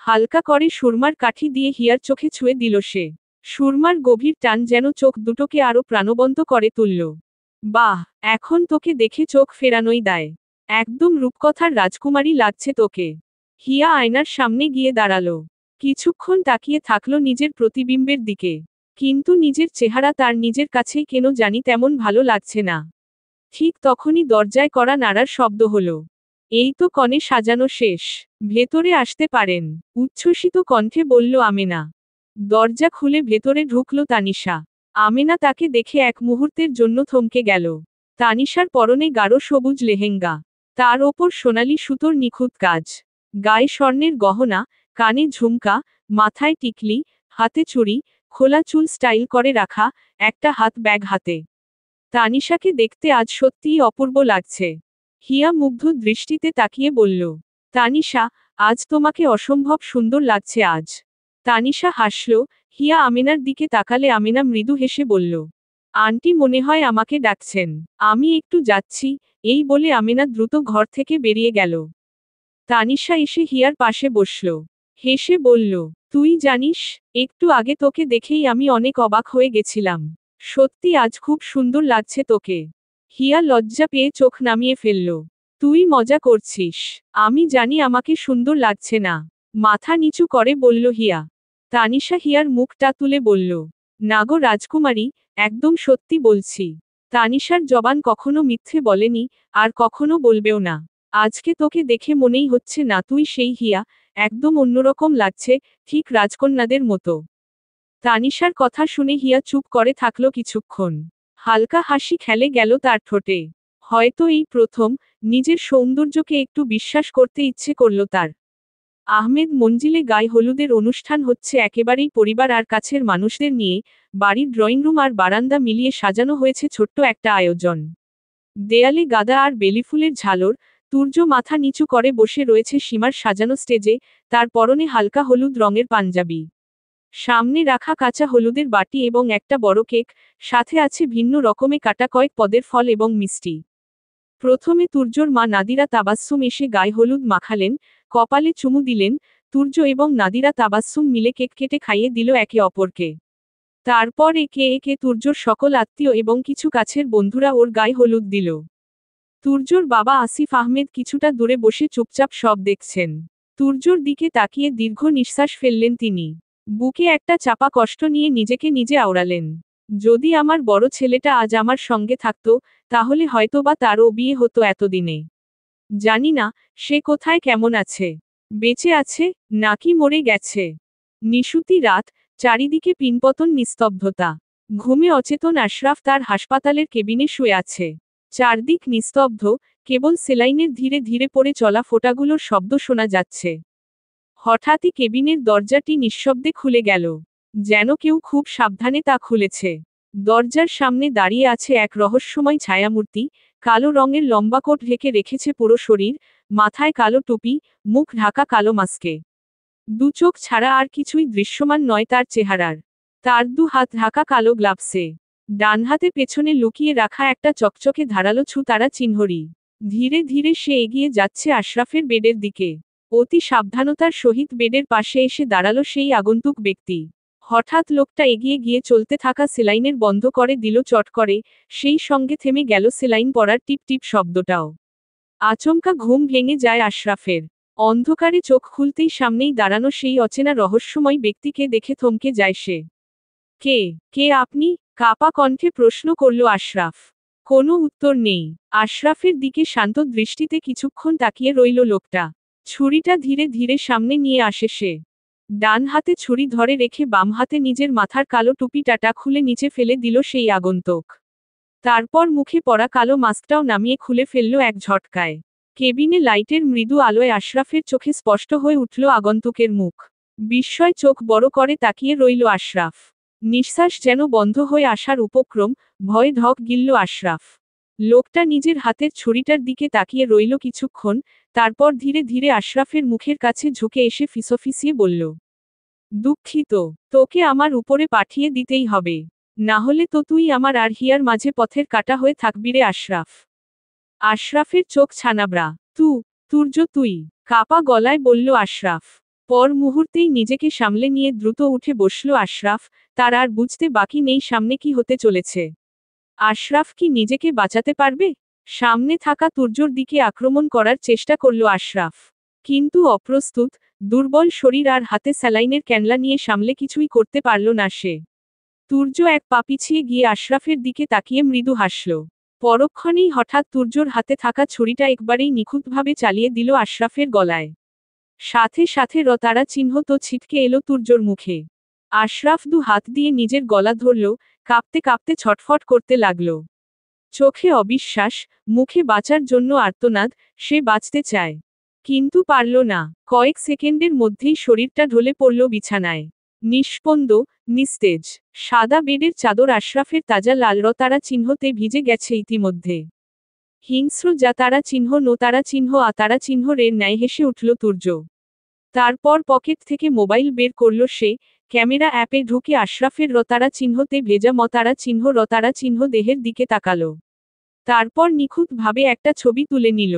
হালকা করে সুরমার কাঠি দিয়ে হিয়ার চোখে ছুঁয়ে দিল সে। সুরমার গভীর টান যেন চোখ দুটোকে আরো প্রাণবন্ত করে তুলল। বাহ, এখন তোকে দেখে চোখ ফেরানোই দায়। একদম রূপকথার রাজকুমারী লাগছে তোকে। হিয়া আয়নার সামনে গিয়ে দাঁড়ালো। কিছুক্ষণ তাকিয়ে থাকলো নিজের প্রতিবিম্বের দিকে। কিন্তু নিজের চেহারা তার নিজের কাছেই কেন জানি তেমন ভালো লাগছে না। ঠিক তখনই দরজায় কড়া নাড়ার শব্দ হলো। এই তো কনে সাজানো শেষ। ভেতরে আসতে পারেন, উচ্ছ্বসিত কণ্ঠে বলল আমিনা। দরজা খুলে ভেতরে ঢুকলো তানিশা। আমিনা তাকে দেখে এক মুহূর্তের জন্য থমকে গেল। তানিশার পরনে গাঢ় সবুজ লেহেঙ্গা, তার ওপর সোনালি সুতোর নিখুঁত কাজ, গায়ে স্বর্ণের গহনা, কানে ঝুমকা, মাথায় টিকলি, হাতে চুড়ি, খোলা চুল স্টাইল করে রাখা, একটা হাত ব্যাগ হাতে। তানিশাকে দেখতে আজ সত্যিই অপূর্ব লাগছে। হিয়া মুগ্ধ দৃষ্টিতে তাকিয়ে বলল, তানিশা, আজ তোমাকে অসম্ভব সুন্দর লাগছে আজ। তানিশা হাসল। হিয়া আমিনার দিকে তাকালে আমিনা মৃদু হেসে বলল, আন্টি মনে হয় আমাকে ডাকছেন। আমি একটু যাচ্ছি, এই বলে আমেনা দ্রুত ঘর থেকে বেরিয়ে গেল। তানিশা এসে হিয়ার পাশে বসল। হেসে বলল, তুই জানিস, একটু আগে তোকে দেখেই আমি অনেক অবাক হয়ে গেছিলাম। সত্যি আজ খুব সুন্দর লাগছে তোকে। হিয়া লজ্জা পেয়ে চোখ নামিয়ে ফেলল। তুই মজা করছিস। আমি জানি আমাকে সুন্দর লাগছে না। মাথা নিচু করে বলল হিয়া। তানিশা হিয়ার মুখটা তুলে বলল, না গো রাজকুমারী, একদম সত্যি বলছি। তানিশার জবান কখনো মিথ্যে বলেনি, আর কখনো বলবেও না। আজকে তোকে দেখে মনেই হচ্ছে না তুই সেই হিয়া, একদম অন্যরকম লাগছে, ঠিক রাজকন্যাদের মতো। তানিশার কথা শুনে হিয়া চুপ করে থাকলো কিছুক্ষণ। হালকা হাসি খেলে গেল তার ঠোঁটে। হয়তো এই প্রথম নিজের সৌন্দর্যকে একটু বিশ্বাস করতে ইচ্ছে করল তার। আহমেদ মঞ্জিলে গায়ে হলুদের অনুষ্ঠান হচ্ছে একেবারেই পরিবার আর কাছের মানুষদের নিয়ে। বাড়ির ড্রয়িং রুম আর বারান্দা মিলিয়ে সাজানো হয়েছে ছোট্ট একটা আয়োজন। দেয়ালে গাদা আর বেলিফুলের ঝালর। তুর্য মাথা নিচু করে বসে রয়েছে সীমার সাজানো স্টেজে, তার পরনে হালকা হলুদ রঙের পাঞ্জাবি। সামনে রাখা কাঁচা হলুদের বাটি এবং একটা বড় কেক, সাথে আছে ভিন্ন রকমে কাটা কয়েক পদের ফল এবং মিষ্টি। প্রথমে তুর্যর মা নাদিরা তাবাস্সুম এসে গায়ে হলুদ মাখালেন, কপালে চুমু দিলেন। তুর্য এবং নাদিরা তাবাস্সুম মিলে কেক কেটে খাইয়ে দিল একে অপরকে। তারপর একে একে তুর্যর সকল আত্মীয় এবং কিছু কাছের বন্ধুরা ওর গায়ে হলুদ দিল। তুর্যর বাবা আসিফ আহমেদ কিছুটা দূরে বসে চুপচাপ সব দেখছেন। তুর্যর দিকে তাকিয়ে দীর্ঘ নিঃশ্বাস ফেললেন তিনি। বুকে একটা চাপা কষ্ট নিয়ে নিজেকে নিজে আওড়ালেন। যদি আমার বড় ছেলেটা আজ আমার সঙ্গে থাকতো, তাহলে হয়তোবা তারও বিয়ে হতো এতদিনে। জানি না, সে কোথায় কেমন আছে। বেঁচে আছে, নাকি মরে গেছে। নিশুতি রাত, চারিদিকে পিনপতন নিস্তব্ধতা। ঘুমে অচেতন আশরাফ তার হাসপাতালের কেবিনে শুয়ে আছে। চারদিক নিস্তব্ধ, কেবল সেলাইনের ধীরে ধীরে পড়ে চলা ফোঁটাগুলোর শব্দ শোনা যাচ্ছে। হঠাৎই কেবিনের দরজাটি নিঃশব্দে খুলে গেল। যেন কেউ খুব সাবধানে তা খুলেছে। দরজার সামনে দাঁড়িয়ে আছে এক রহস্যময় ছায়ামূর্তি। কালো রঙের লম্বা কোট ঢেকে রেখেছে পুরো শরীর, মাথায় কালো টুপি, মুখ ঢাকা কালো মাস্কে। দু চোখ ছাড়া আর কিছুই দৃশ্যমান নয় তার চেহারার। তার দু হাত ঢাকা কালো গ্লাভসে। ডান হাতে পেছনে লুকিয়ে রাখা একটা চকচকে ধারালো তারা চিহ্নরি। ধীরে ধীরে সে এগিয়ে যাচ্ছে আশরাফের বেডের দিকে। অতি সাবধানতার সহিত বেডের পাশে এসে দাঁড়ালো সেই আগন্তুক ব্যক্তি। হঠাৎ লোকটা এগিয়ে গিয়ে চলতে থাকা সেলাইনের বন্ধ করে দিল চট করে, সেই সঙ্গে থেমে গেল সেলাইন পড়ার টিপ টিপ শব্দটাও। আচমকা ঘুম ভেঙে যায় আশরাফের। অন্ধকারে চোখ খুলতেই সামনেই দাঁড়ানো সেই অচেনা রহস্যময় ব্যক্তিকে দেখে থমকে যায় সে। কে কে আপনি? কাপা কণ্ঠে প্রশ্ন করল আশরাফ। কোনো উত্তর নেই। আশরাফের দিকে শান্ত দৃষ্টিতে কিছুক্ষণ তাকিয়ে রইল লোকটা। ছুরিটা ধীরে ধীরে সামনে নিয়ে আসে সে। ডান হাতে ছুরি ধরে রেখে বাম হাতে নিজের মাথার কালো টুপিটাটা খুলে নিচে ফেলে দিল সেই আগন্তুক। তারপর মুখে পড়া কালো মাস্কটাও নামিয়ে খুলে ফেলল এক ঝটকায়। কেবিনে লাইটের মৃদু আলোয় আশরাফের চোখে স্পষ্ট হয়ে উঠল আগন্তুকের মুখ। বিস্ময় চোখ বড় করে তাকিয়ে রইল আশরাফ। নিঃশ্বাস যেন বন্ধ হয়ে আসার উপক্রম, ভয়ে ঢক গিলল আশরাফ। লোকটা নিজের হাতের ছুরিটার দিকে তাকিয়ে রইল কিছুক্ষণ, তারপর ধীরে ধীরে আশরাফের মুখের কাছে ঝুঁকে এসে ফিসফিসিয়ে বলল, দুঃখিত, তোকে আমার উপরে পাঠিয়ে দিতেই হবে। না হলে তো তুই আমার আর হিয়ার মাঝে পথের কাটা হয়ে থাকবি রে আশরাফ। আশরাফের চোখ ছানাবড়া। তুর্য তুই? কাপা গলায় বলল আশরাফ। পর মুহূর্তেই নিজেকে সামলে নিয়ে দ্রুত উঠে বসল আশরাফ, তার আর বুঝতে বাকি নেই সামনে কি হতে চলেছে। আশরাফ কি নিজেকে বাঁচাতে পারবে? সামনে থাকা তুর্যর দিকে আক্রমণ করার চেষ্টা করল আশরাফ। কিন্তু অপ্রস্তুত, দুর্বল শরীর আর হাতে স্যালাইনের ক্যানলা নিয়ে সামলে কিছুই করতে পারল না সে। তুর্য এক পা পিছিয়ে গিয়ে আশরাফের দিকে তাকিয়ে মৃদু হাসল। পরক্ষণেই হঠাৎ তুর্যর হাতে থাকা ছুরিটা একবারেই নিখুঁতভাবে চালিয়ে দিল আশরাফের গলায়। সাথে সাথে তারা চিহ্ন তো ছিটকে এলো তুর্যর মুখে। আশরাফ দু হাত দিয়ে নিজের গলা ধরল, কাঁপতে কাঁপতে ছটফট করতে লাগল। চোখে অবিশ্বাস, মুখে বাঁচার জন্য আর্তনাদ, সে বাঁচতে চায়। কিন্তু পারল না। কয়েক সেকেন্ডের মধ্যেই শরীরটা ঢলে পড়ল বিছানায়। নিস্পন্দ, নিস্তেজ। সাদা বেডের চাদর আশরাফের তাজা লাল তারা চিহ্নতে ভিজে গেছে ইতিমধ্যে। হিংস্র যা তারা চিহ্ন নো তারা চিহ্ন তারা চিহ্ন রের ন্যায় হেসে উঠল তুর্য। তারপর পকেট থেকে মোবাইল বের করল সে, ক্যামেরা অ্যাপে ঢুকে আশরাফের রতারা চিহ্নতে ভেজা মতারা চিহ্ন রতারা চিহ্ন দেহের দিকে তাকালো। তারপর নিখুঁতভাবে একটা ছবি তুলে নিল।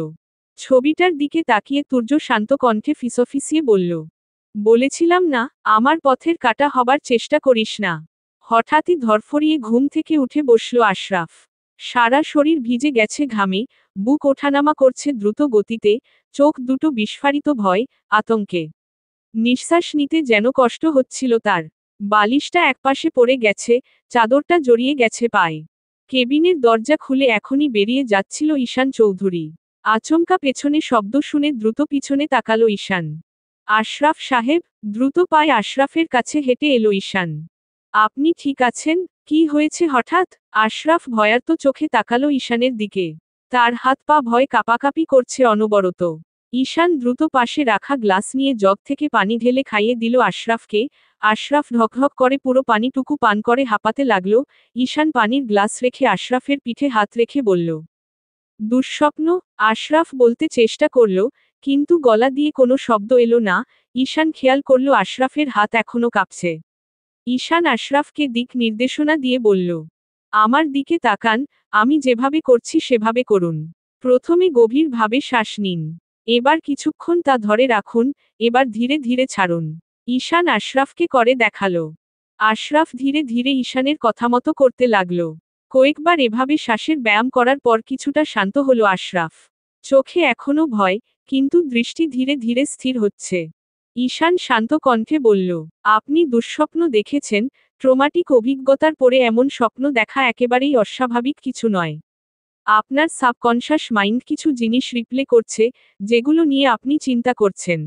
ছবিটার দিকে তাকিয়ে তুর্য শান্ত কণ্ঠে ফিসফিসিয়ে বলল, বলেছিলাম না, আমার পথের কাঁটা হবার চেষ্টা করিস না। হঠাৎই ধরফরিয়ে ঘুম থেকে উঠে বসল আশরাফ। সারা শরীর ভিজে গেছে ঘামে, বুক ওঠানামা করছে দ্রুত গতিতে, চোখ দুটো বিস্ফারিত ভয়, আতঙ্কে। নিঃশ্বাস নিতে যেন কষ্ট হচ্ছিল তার। বালিশটা একপাশে পড়ে গেছে, চাদরটা জড়িয়ে গেছে পায়ে। কেবিনের দরজা খুলে এখনই বেরিয়ে যাচ্ছিল ঈশান চৌধুরী। আচমকা পেছনে শব্দ শুনে দ্রুত পিছনে তাকালো ঈশান। আশরাফ সাহেব। দ্রুত পায়ে আশরাফের কাছে হেঁটে এলো ঈশান। আপনি ঠিক আছেন? কি হয়েছে হঠাৎ? আশরাফ ভয়ার্ত চোখে তাকালো ঈশানের দিকে। তার হাত পা ভয় কাঁপাকাঁপি করছে অনবরত। ঈশান দ্রুত পাশে রাখা গ্লাস নিয়ে জগ থেকে পানি ঢেলে খাইয়ে দিল আশরাফকে। আশরাফ ঢকঢক করে পুরো পানিটুকু পান করে হাঁপাতে লাগল। ঈশান পানির গ্লাস রেখে আশরাফের পিঠে হাত রেখে বলল, দুঃস্বপ্ন? আশরাফ বলতে চেষ্টা করল, কিন্তু গলা দিয়ে কোনো শব্দ এলো না। ঈশান খেয়াল করল আশরাফের হাত এখনো কাঁপছে। ঈশান আশরাফকে দিক নির্দেশনা দিয়ে বলল, আমার দিকে তাকান, আমি যেভাবে করছি সেভাবে করুন। প্রথমে গভীরভাবে শ্বাস নিন। এবার কিছুক্ষণ তা ধরে রাখুন, এবার ধীরে ধীরে ছাড়ুন। ঈশান আশরাফকে করে দেখালো। আশরাফ ধীরে ধীরে ঈশানের কথামতো করতে লাগল। কয়েকবার এভাবে শ্বাসের ব্যায়াম করার পর কিছুটা শান্ত হলো আশরাফ। চোখে এখনো ভয়, কিন্তু দৃষ্টি ধীরে ধীরে স্থির হচ্ছে। ঈশান শান্ত কণ্ঠে বলল, আপনি দুঃস্বপ্ন দেখেছেন, ট্রমাটিক অভিজ্ঞতার পরে এমন স্বপ্ন দেখা একেবারেই অস্বাভাবিক কিছু নয়। আপনার সাবকনশাস মাইন্ড কিছু জিনিস রিপ্লে করছে, যেগুলো নিয়ে আপনি চিন্তা করছেন।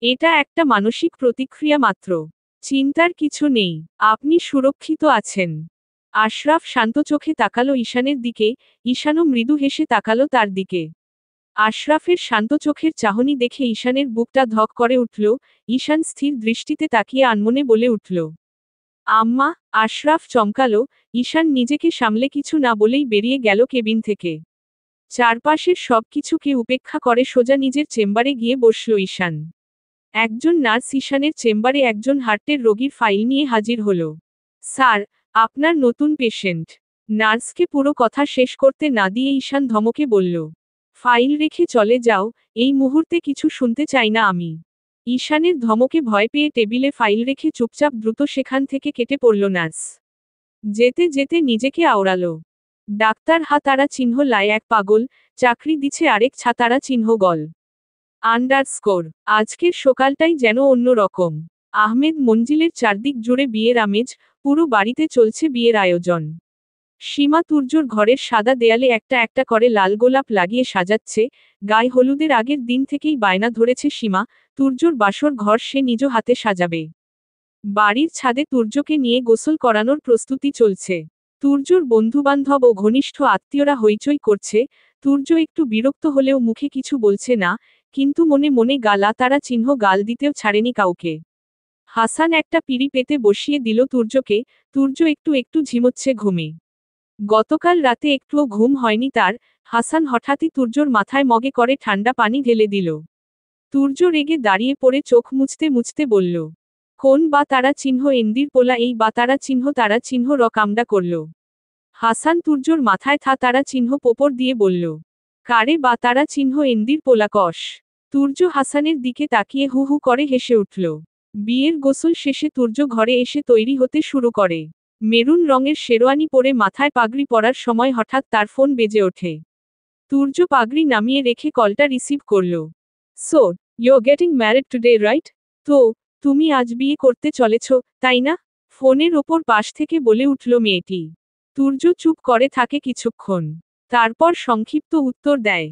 এটা একটা মানসিক প্রতিক্রিয়া মাত্র। চিন্তার কিছু নেই, আপনি সুরক্ষিত আছেন। আশরাফ শান্ত চোখে তাকালো ঈশানের দিকে, ঈশানও মৃদু হেসে তাকালো তার দিকে। আশরাফের শান্ত চোখের চাহনি দেখে ঈশানের বুকটা ধক করে উঠল। ঈশান স্থির দৃষ্টিতে তাকিয়ে আনমনে বলে উঠল, আম্মা। আশরাফ চমকালো। ঈশান নিজেকে সামলে কিছু না বলেই বেরিয়ে গেল কেবিন থেকে। চারপাশের সব কিছুকে উপেক্ষা করে সোজা নিজের চেম্বারে গিয়ে বসল ঈশান। একজন নার্স ঈশানের চেম্বারে একজন হার্টের রোগীর ফাইল নিয়ে হাজির হল। স্যার, আপনার নতুন পেশেন্ট। নার্সকে পুরো কথা শেষ করতে না দিয়ে ঈশান ধমকে বলল, ফাইল রেখে চলে যাও, এই মুহূর্তে কিছু শুনতে চাই না আমি। ঈশানের ধমকে ভয় পেয়ে টেবিলে ফাইল রেখে চুপচাপ দ্রুত সেখান থেকে কেটে পড়ল নার্স। যেতে যেতে নিজেকে আওড়ালো, ডাক্তার হাতারা চিহ্ন লাই এক পাগল, চাকরি দিছে আরেক ছাতারা চিহ্ন গল। আন্ডারস্কোর। আজকের সকালটাই যেন অন্য রকম। আহমেদ মঞ্জিলের চারদিক জুড়ে বিয়ের আমেজ, পুরো বাড়িতে চলছে বিয়ের আয়োজন। সীমা তুর্যর ঘরের সাদা দেয়ালে একটা একটা করে লাল গোলাপ লাগিয়ে সাজাচ্ছে। গায়ে হলুদের আগের দিন থেকেই বায়না ধরেছে সীমা, তুর্যর বাসর ঘর সে নিজ হাতে সাজাবে। বাড়ির ছাদে তুর্যকে নিয়ে গোসল করানোর প্রস্তুতি চলছে। তুর্যর বন্ধুবান্ধব ও ঘনিষ্ঠ আত্মীয়রা হইচই করছে। তুর্য একটু বিরক্ত হলেও মুখে কিছু বলছে না, কিন্তু মনে মনে গালা তারা চিহ্ন গাল দিতেও ছাড়েনি কাউকে। হাসান একটা পিঁড়ি পেতে বসিয়ে দিল তুর্যকে। তুর্য একটু একটু ঝিমোচ্ছে ঘুমে। গতকাল রাতে একটুও ঘুম হয়নি তার। হাসান হঠাৎই তুর্যর মাথায় মগে করে ঠান্ডা পানি ঢেলে দিল। তুর্য রেগে দাঁড়িয়ে পড়ে চোখ মুছতে মুছতে বলল, কোন বা তারা চিহ্ন এন্দির পোলা এই বা তারা চিহ্ন তারা চিহ্ন র কামড়া করল। হাসান তুর্যর মাথায় থা তারা চিহ্ন পোপর দিয়ে বলল, কারে বা তারা চিহ্ন এন্দির পোলা কষ। তুর্য হাসানের দিকে তাকিয়ে হু হু করে হেসে উঠল। বিয়ের গোসল শেষে তুর্য ঘরে এসে তৈরি হতে শুরু করে। মেরুন রঙের শেরওয়ানি পরে মাথায় পাগড়ি পরার সময় হঠাৎ তার ফোন বেজে ওঠে। তুর্য পাগড়ি নামিয়ে রেখে কলটা রিসিভ করল। So, you getting married today right? তো, তুমি আজ বিয়ে করতে চলেছ, তাই না? ফোনের ওপর পাশ থেকে বলে উঠল মেয়েটি। তুর্য চুপ করে থাকে কিছুক্ষণ। তারপর সংক্ষিপ্ত উত্তর দেয়,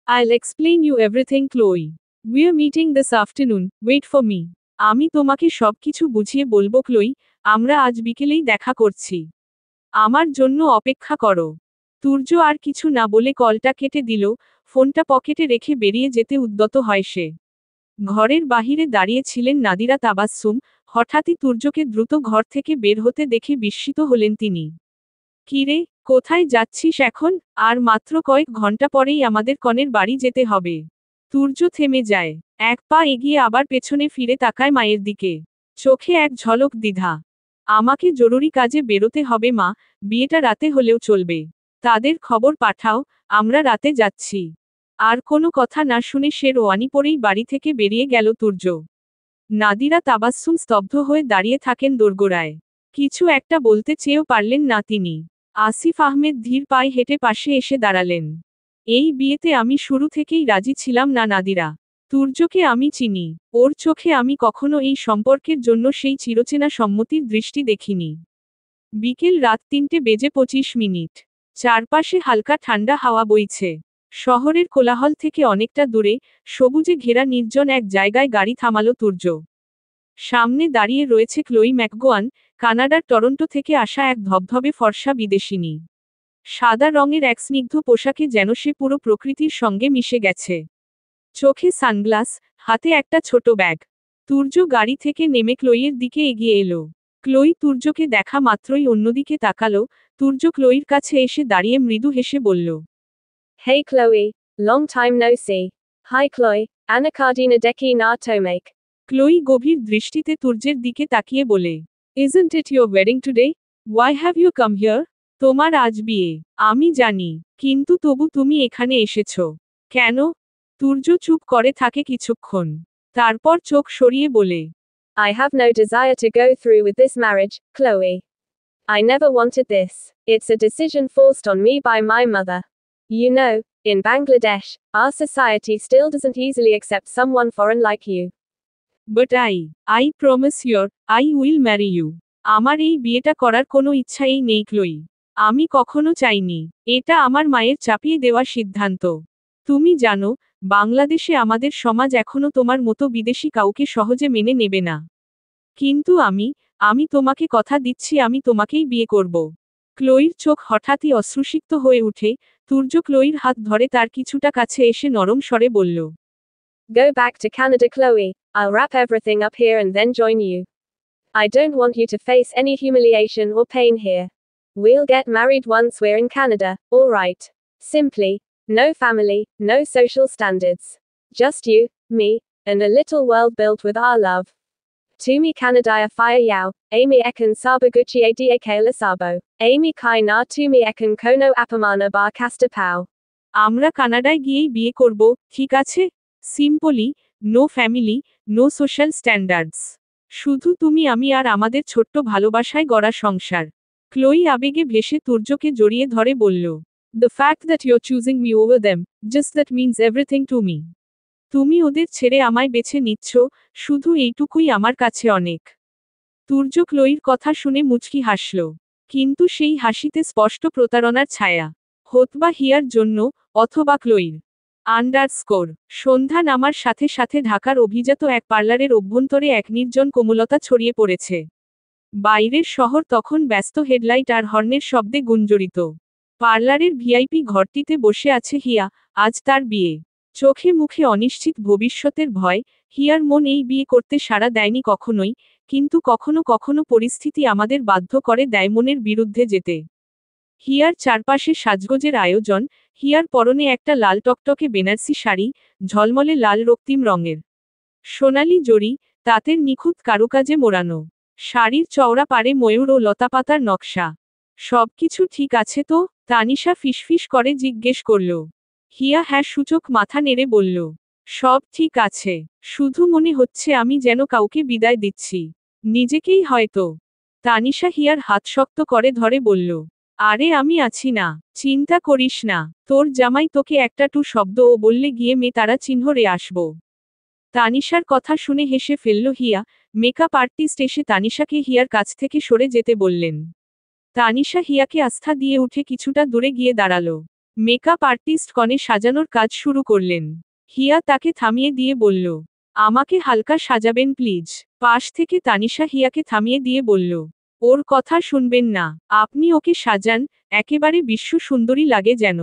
I'll explain you everything, Chloe. We're meeting this afternoon, wait for me. আমি তোমাকে সবকিছু বুঝিয়ে বলবো ক্লোই, আমরা আজ বিকেলেই দেখা করছি। আমার জন্য অপেক্ষা করো। তুর্য আর কিছু না বলে কলটা কেটে দিল, ফোনটা পকেটে রেখে বেরিয়ে যেতে উদ্যত হয় সে। ঘরের বাহিরে দাঁড়িয়ে ছিলেন নাদিরা তাবাসসুম, হঠাৎই তুর্যকে দ্রুত ঘর থেকে বের হতে দেখে বিস্মিত হলেন তিনি। কিরে, কোথায় যাচ্ছিস এখন? আর মাত্র কয়েক ঘন্টা পরেই আমাদের কনের বাড়ি যেতে হবে। তুর্য থেমে যায়। এক পা এগিয়ে আবার পেছনে ফিরে তাকায় মায়ের দিকে। চোখে এক ঝলক দ্বিধা। আমাকে জরুরি কাজে বেরোতে হবে মা, বিয়েটা রাতে হলেও চলবে। তাদের খবর পাঠাও, আমরা রাতে যাচ্ছি। আর কোনো কথা না শুনে শেরওয়ানি পরেই বাড়ি থেকে বেরিয়ে গেল তুর্য। নাদিরা তাবাস্সুম স্তব্ধ হয়ে দাঁড়িয়ে থাকেন দোরগোড়ায়। কিছু একটা বলতে চেয়েও পারলেন না তিনি। আসিফ আহমেদ ধীর পায়ে হেঁটে পাশে এসে দাঁড়ালেন। এই বিয়েতে আমি শুরু থেকেই রাজি ছিলাম না নাদিরা। তুর্যকে আমি চিনি, ওর চোখে আমি কখনো এই সম্পর্কের জন্য সেই চিরচেনা সম্মতির দৃষ্টি দেখিনি। বিকেল রাত 3:25। চারপাশে হালকা ঠান্ডা হাওয়া বইছে। শহরের কোলাহল থেকে অনেকটা দূরে, সবুজে ঘেরা নির্জন এক জায়গায় গাড়ি থামালো তুর্য। সামনে দাঁড়িয়ে রয়েছে ক্লোই ম্যাকগোয়ান, কানাডার টরন্টো থেকে আসা এক ধবধবে ফর্সা বিদেশিনী। সাদা রঙের এক স্নিগ্ধ পোশাকে যেন সে পুরো প্রকৃতির সঙ্গে মিশে গেছে। চোখে সানগ্লাস, হাতে একটা ছোট ব্যাগ। তুর্য গাড়ি থেকে নেমে ক্লোইয়ের দিকে এগিয়ে এলো। ক্লোই তুর্যকে দেখা মাত্রই অন্যদিকে তাকালো। তুর্য ক্লোইর কাছে এসে দাঁড়িয়ে মৃদু হেসে বলল, Hey Chloe, long time no see. Hi Chloe, Anakardina deki na tomek. Chloe গভীর দৃষ্টিতে তুর্যের দিকে তাকিয়ে বলে, Isn't it your wedding today? Why have you come here? তোমার আজ বিয়ে, আমি জানি, কিন্তু তবু তুমি এখানে এসেছো কেন? তুর্য চুপ করে থাকে কিছুক্ষণ, তারপর চোখ সরিয়ে বলে, I have no desire to go through with this marriage, Chloe. I never wanted this. It's a decision forced on me by my mother. You know, in Bangladesh, our society still doesn't easily accept someone foreign like you. But I promise you, I will marry you. আমার এই বিয়েটা করার কোনো ইচ্ছাই নেই ক্লোই। আমি কখনো চাইনি। এটা আমার মায়ের চাপিয়ে দেওয়া সিদ্ধান্ত। তুমি জানো, বাংলাদেশে আমাদের সমাজ এখনো তোমার মতো বিদেশি কাউকে সহজে মেনে নেবে না। কিন্তু আমি তোমাকে কথা দিচ্ছি আমি তোমাকেই বিয়ে করব। ক্লোইর চোখ হঠাৎই অশ্রুসিক্ত হয়ে উঠে। তুর্য ক্লোইর হাত ধরে তার কিছুটা কাছে এসে নরম স্বরে বলল, Go back to Canada, Chloe. I'll wrap everything up here and then join you. I don't want you to face any humiliation or pain here. We'll get married once we're in Canada, alright? Simply, no family, no social standards. Just you, me, and a little world built with our love. Tumi Canadaya fire yao, Amy ekan sabaguchi dia kala sabo. Amy kai na tumi ekan kono apamana bar casta pao. আমরা কানাডায় গিয়েই বিয়ে করব, ঠিক আছে? Simply, no family, no social standards. শুধু তুমি আমি আর আমাদের ছোট্ট ভালোবাসায় গড়া সংসার। ক্লোই আবেগে ভেসে তুর্যকে জড়িয়ে ধরে বলল, The fact that you're choosing me over them, just that means everything to me. তুমি ওদের ছেড়ে আমায় বেছে নিচ্ছ, শুধু এইটুকুই আমার কাছে অনেক। তুর্য ক্লোইর কথা শুনে মুচকি হাসল। কিন্তু সেই হাসিতে স্পষ্ট প্রতারণার ছায়া। হতবা হিয়ার জন্য, অথবা ক্লোইর। সন্ধ্যা নামার সাথে সাথে ঢাকার অভিজাত এক পার্লারের অভ্যন্তরে এক নির্জন কোমলতা ছড়িয়ে পড়েছে। বাইরের শহর তখন ব্যস্ত হেডলাইট আর হর্নের শব্দে গুঞ্জরিত। পার্লারের ভিআইপি ঘরটিতে বসে আছে হিয়া, আজ তার বিয়ে। চোখে মুখে অনিশ্চিত ভবিষ্যতের ভয়। হিয়ার মন এই বিয়ে করতে সাড়া দেয়নি কখনোই, কিন্তু কখনো কখনো পরিস্থিতি আমাদের বাধ্য করে দেয় মনের বিরুদ্ধে যেতে। হিয়ার চারপাশে সাজগোজের আয়োজন। হিয়ার পরনে একটা লাল টকটকে বেনারসি শাড়ি, ঝলমলে লাল রক্তিম রঙের সোনালি জড়ি, তাঁতের নিখুঁত কারুকাজে মোড়ানো। শাড়ির চওড়া পাড়ে ময়ূর ও লতাপাতার নকশা। সবকিছু ঠিক আছে তো? তানিশা ফিসফিস করে জিজ্ঞেস করল। হিয়া হ্যাঁ সূচক মাথা নেড়ে বলল, সব ঠিক আছে, শুধু মনে হচ্ছে আমি যেন কাউকে বিদায় দিচ্ছি। নিজেকেই হয়তো। তানিশা হিয়ার হাত শক্ত করে ধরে বলল, আরে আমি আছি না, চিন্তা করিস না, তোর জামাই তোকে একটা টু শব্দ ও বললে গিয়ে তারা চিহ্ন রে আসব। তানিশার কথা শুনে হেসে ফেলল হিয়া। মেকআপ আর্টিস্ট এসে তানিশাকে হিয়ার কাছ থেকে সরে যেতে বললেন। তানিশা হিয়াকে আস্থা দিয়ে উঠে কিছুটা দূরে গিয়ে দাঁড়ালো। মেকআপ আর্টিস্ট কনে সাজানোর কাজ শুরু করলেন। হিয়া তাকে থামিয়ে দিয়ে বলল, আমাকে হালকা সাজাবেন প্লিজ। পাশ থেকে তানিশা হিয়াকে থামিয়ে দিয়ে বলল, ওর কথা শুনবেন না, আপনি ওকে সাজান, একেবারে বিশ্ব সুন্দরী লাগে যেন।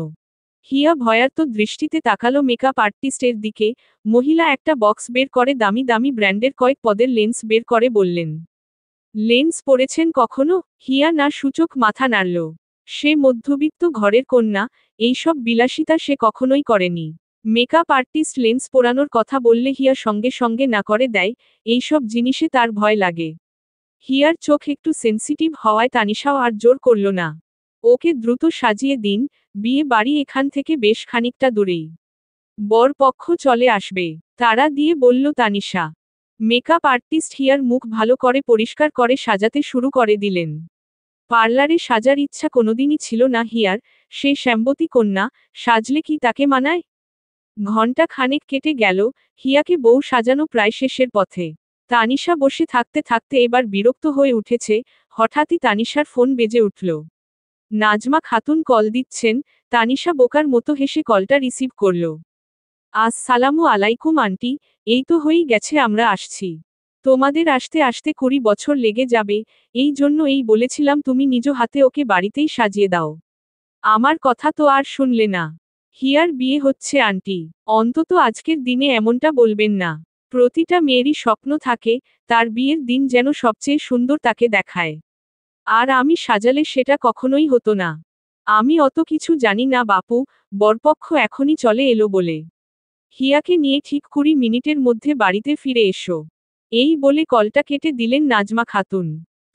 হিয়া ভয়ার্ত দৃষ্টিতে তাকালো মেকআপ আর্টিস্টের দিকে। মহিলা একটা বক্স বের করে দামি দামি ব্র্যান্ডের কয়েক পদের লেন্স বের করে বললেন, লেন্স পরেছেন কখনো? হিয়া না সূচক মাথা নাড়ল। সে মধ্যবিত্ত ঘরের কন্যা, এইসব বিলাসিতা সে কখনোই করেনি। মেকআপ আর্টিস্ট লেন্স পোড়ানোর কথা বললে হিয়া সঙ্গে সঙ্গে না করে দেয়, এইসব জিনিসে তার ভয় লাগে। হিয়ার চোখ একটু সেন্সিটিভ হওয়ায় তানিশাও আর জোর করল না। ওকে দ্রুত সাজিয়ে দিন, বিয়ে বাড়ি এখান থেকে বেশ খানিকটা দূরেই। বর পক্ষ চলে আসবে, তাড়া দিয়ে বলল তানিশা। মেকআপ আর্টিস্ট হিয়ার মুখ ভালো করে পরিষ্কার করে সাজাতে শুরু করে দিলেন। পার্লারে সাজার ইচ্ছা কোনোদিনই ছিল না হিয়ার, সে শ্যামবতী কন্যা, সাজলে কি তাকে মানায়? ঘণ্টা খানেক কেটে গেল, হিয়াকে বউ সাজানো প্রায় শেষের পথে। তানিশা বসে থাকতে থাকতে এবার বিরক্ত হয়ে উঠেছে, হঠাৎই তানিশার ফোন বেজে উঠল। নাজমা খাতুন কল দিচ্ছেন, তানিশা বোকার মতো হেসে কলটা রিসিভ করল। আসসালামু আলাইকুম আন্টি, এই তো হয়েই গেছে, আমরা আসছি। তোমাদের আসতে আসতে 20 বছর লেগে যাবে, এই জন্য এই বলেছিলাম তুমি নিজ হাতে ওকে বাড়িতেই সাজিয়ে দাও। আমার কথা তো আর শুনলে না। হিয়ার বিয়ে হচ্ছে আন্টি, অন্তত আজকের দিনে এমনটা বলবেন না। প্রতিটা মেয়েরই স্বপ্ন থাকে, তার বিয়ের দিন যেন সবচেয়ে সুন্দর তাকে দেখায়। আর আমি সাজালে সেটা কখনোই হতো না। আমি অত কিছু জানি না বাপু, বরপক্ষ এখনই চলে এলো বলে। হিয়াকে নিয়ে ঠিক 20 মিনিটের মধ্যে বাড়িতে ফিরে এসো। এই বলে কলটা কেটে দিলেন নাজমা খাতুন।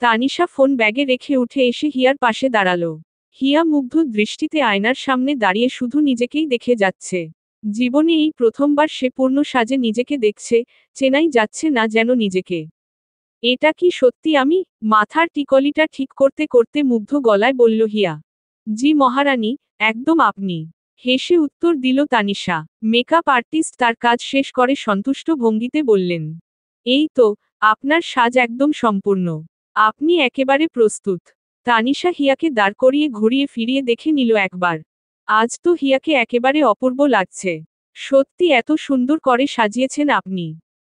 তানিশা ফোন ব্যাগে রেখে উঠে এসে হিয়ার পাশে দাঁড়ালো। হিয়া মুগ্ধ দৃষ্টিতে আয়নার সামনে দাঁড়িয়ে শুধু নিজেকেই দেখে যাচ্ছে। জীবনে এই প্রথমবার সে পূর্ণ সাজে নিজেকে দেখছে, চেনাই যাচ্ছে না যেন নিজেকে। এটা কি সত্যি আমি? মাথার টিকলিটা ঠিক করতে করতে মুগ্ধ গলায় বলল হিয়া। জি মহারানী, একদম আপনি। হেসে উত্তর দিল তানিশা। মেকআপ আর্টিস্ট তার কাজ শেষ করে সন্তুষ্ট ভঙ্গিতে বললেন। এই তো, আপনার সাজ একদম সম্পূর্ণ। আপনি একেবারে প্রস্তুত। তানিশা হিয়াকে দাঁড় করিয়ে ঘুরিয়ে ফিরিয়ে দেখে নিল একবার। আজ তো হিয়াকে একেবারে অপূর্ব লাগছে। সত্যি এত সুন্দর করে সাজিয়েছেন আপনি।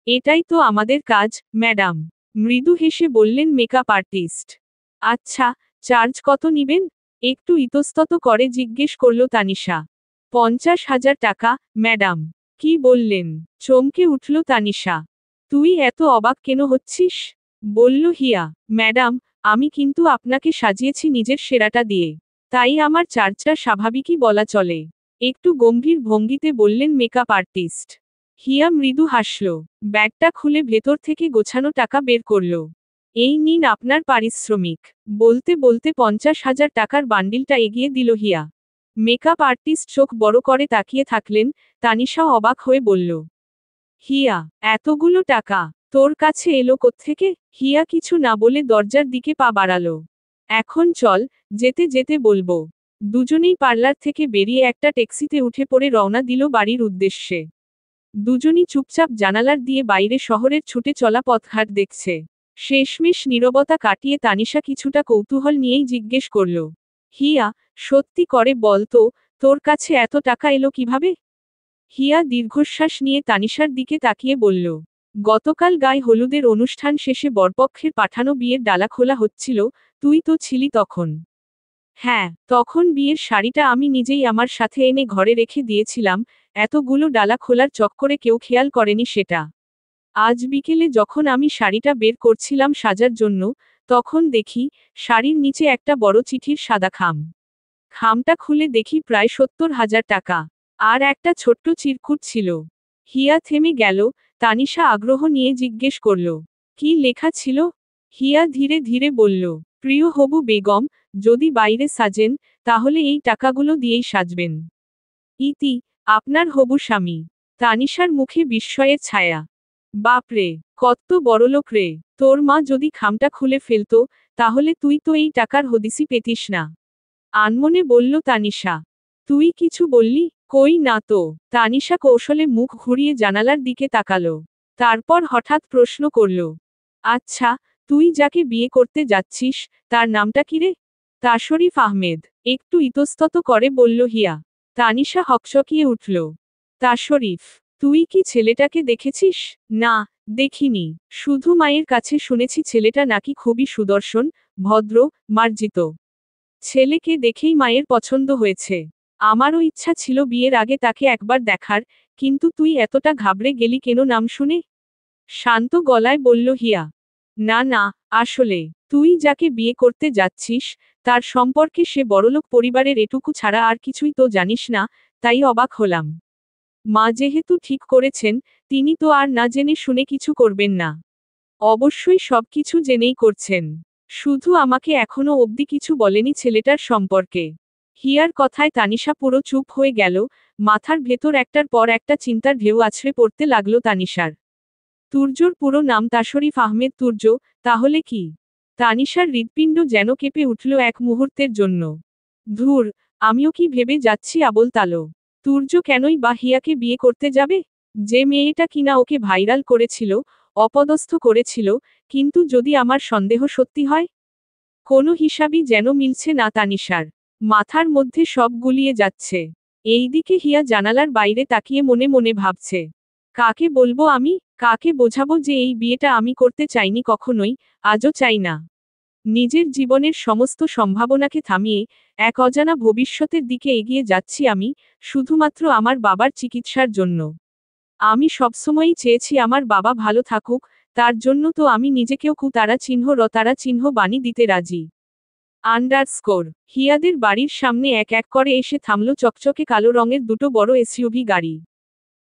এটাই তো আমাদের কাজ, ম্যাডাম। মৃদু হেসে বললেন মেকআপ আর্টিস্ট। আচ্ছা, চার্জ কত নিবেন? একটু ইতস্তত করে জিজ্ঞেস করল তানিশা। 50,000 টাকা, ম্যাডাম। কি বললেন? চমকে উঠল তানিশা। তুই এত অবাক কেন হচ্ছিস? বলল হিয়া। ম্যাডাম, আমি কিন্তু আপনাকে সাজিয়েছি নিজের সেরাটা দিয়ে। তাই আমার চার্জটা স্বাভাবিকই বলা চলে। একটু গম্ভীর ভঙ্গিতে বললেন মেকআপ আর্টিস্ট। হিয়া মৃদু হাসল। ব্যাগটা খুলে ভেতর থেকে গোছানো টাকা বের করল। এই নিন আপনার পারিশ্রমিক। বলতে বলতে 50,000 টাকার বান্ডিলটা এগিয়ে দিল হিয়া। মেকআপ আর্টিস্ট চোখ বড় করে তাকিয়ে থাকলেন, তানিশাও অবাক হয়ে বলল। হিয়া, এতগুলো টাকা তোর কাছে এলো কোত্থেকে? হিয়া কিছু না বলে দরজার দিকে পা বাড়ালো। এখন চল, যেতে যেতে বলবো। দুজনেই পার্লার থেকে বেরিয়ে একটা ট্যাক্সিতে উঠে পড়ে রওনা দিল বাড়ির উদ্দেশ্যে। দুজনই চুপচাপ জানালার দিয়ে বাইরে শহরের ছুটে চলা পথঘাট দেখছে। শেষমেশ নীরবতা কাটিয়ে তানিশা কিছুটা কৌতূহল নিয়েই জিজ্ঞেস করল। হিয়া, সত্যি করে বল তো, তোর কাছে এত টাকা এলো কিভাবে? হিয়া দীর্ঘশ্বাস নিয়ে তানিশার দিকে তাকিয়ে বলল। গতকাল গায়ে হলুদের অনুষ্ঠান শেষে বরপক্ষের পাঠানো বিয়ের ডালা খোলা হচ্ছিল, তুই তো ছিলি তখন। হ্যাঁ, তখন বিয়ের শাড়িটা আমি নিজেই আমার সাথে এনে ঘরে রেখে দিয়েছিলাম, এতগুলো ডালা খোলার চক্করে কেউ খেয়াল করেনি সেটা। আজ বিকেলে যখন আমি শাড়িটা বের করছিলাম সাজার জন্য, তখন দেখি শাড়ির নিচে একটা বড় চিঠির সাদা খাম। খামটা খুলে দেখি প্রায় 70,000 টাকা। আর একটা ছোট্ট চিরকুট ছিল। হিয়া থেমে গেল, তানিশা আগ্রহ নিয়ে জিজ্ঞেস করল। কি লেখা ছিল? হিয়া ধীরে ধীরে বলল। প্রিয় হবু বেগম, যদি বাইরে সাজেন, তাহলে এই টাকাগুলো দিয়েই সাজবেন। ইতি, আপনার হবু স্বামী। তানিশার মুখে বিস্ময়ের ছায়া। বাপরে, কত বড়লোক রে! তোর মা যদি খামটা খুলে ফেলতো, তাহলে তুই তো এই টাকার হদিসই পেতিস না। আনমনে বলল তানিশা। তুই কিছু বললি? কই না তো। তানিশা কৌশলে মুখ ঘুরিয়ে জানালার দিকে তাকালো। তারপর হঠাৎ প্রশ্ন করল। আচ্ছা, তুই যাকে বিয়ে করতে যাচ্ছিস, তার নামটা কি রে? তাশরিফ আহমেদ। একটু ইতস্তত করে বলল হিয়া। তানিশা হকচকিয়ে উঠল। তাশরিফ, তুই কি ছেলেটাকে দেখেছিস? না, দেখিনি। শুধু মায়ের কাছে শুনেছি ছেলেটা নাকি খুবই সুদর্শন, ভদ্র, মার্জিত। ছেলেকে দেখেই মায়ের পছন্দ হয়েছে। আমারও ইচ্ছা ছিল বিয়ের আগে তাকে একবার দেখার, কিন্তু তুই এতটা ঘাবড়ে গেলি কেন নাম শুনে? শান্ত গলায় বলল হিয়া। না না, আসলে, তুই যাকে বিয়ে করতে যাচ্ছিস, তার সম্পর্কে সে বড়লোক পরিবারের এটুকু ছাড়া আর কিছুই তো জানিস না, তাই অবাক হলাম। মা যেহেতু ঠিক করেছেন, তিনি তো আর না জেনে শুনে কিছু করবেন না। অবশ্যই সবকিছু জেনেই করছেন। শুধু আমাকে এখনো অবধি কিছু বলেনি ছেলেটার সম্পর্কে। হিয়ার কথায় তানিশা পুরো চুপ হয়ে গেল, মাথার ভেতর একটার পর একটা চিন্তার ঢেউ আছড়ে পড়তে লাগলো তানিশার। তুর্যর পুরো নাম তাশরিফ আহমেদ তুর্য, তাহলে কি? তানিশার হৃৎপিণ্ড যেন কেঁপে উঠল এক মুহূর্তের জন্য। ধুর, আমিও কি ভেবে যাচ্ছি আবোল তালো। তুর্য কেনই বা হিয়াকে বিয়ে করতে যাবে? যে মেয়েটা কিনা ওকে ভাইরাল করেছিল, অপদস্থ করেছিল, কিন্তু যদি আমার সন্দেহ সত্যি হয়? কোনো হিসাবই যেন মিলছে না তানিশার। মাথার মধ্যে সব গুলিয়ে যাচ্ছে। এইদিকে হিয়া জানালার বাইরে তাকিয়ে মনে মনে ভাবছে, কাকে বলবো আমি, কাকে বোঝাবো যে এই বিয়েটা আমি করতে চাইনি কখনোই, আজও চাই না। নিজের জীবনের সমস্ত সম্ভাবনাকে থামিয়ে এক অজানা ভবিষ্যতের দিকে এগিয়ে যাচ্ছি আমি, শুধুমাত্র আমার বাবার চিকিৎসার জন্য। আমি সবসময়ই চেয়েছি আমার বাবা ভালো থাকুক, তার জন্য তো আমি নিজেকেও তারা চিহ্ন তারা চিহ্ন বানি দিতে রাজি। আন্ডারস্কোর হিয়াদের বাড়ির সামনে এক এক করে এসে থামল চকচকে কালো রঙের দুটো বড় এসইউভি গাড়ি।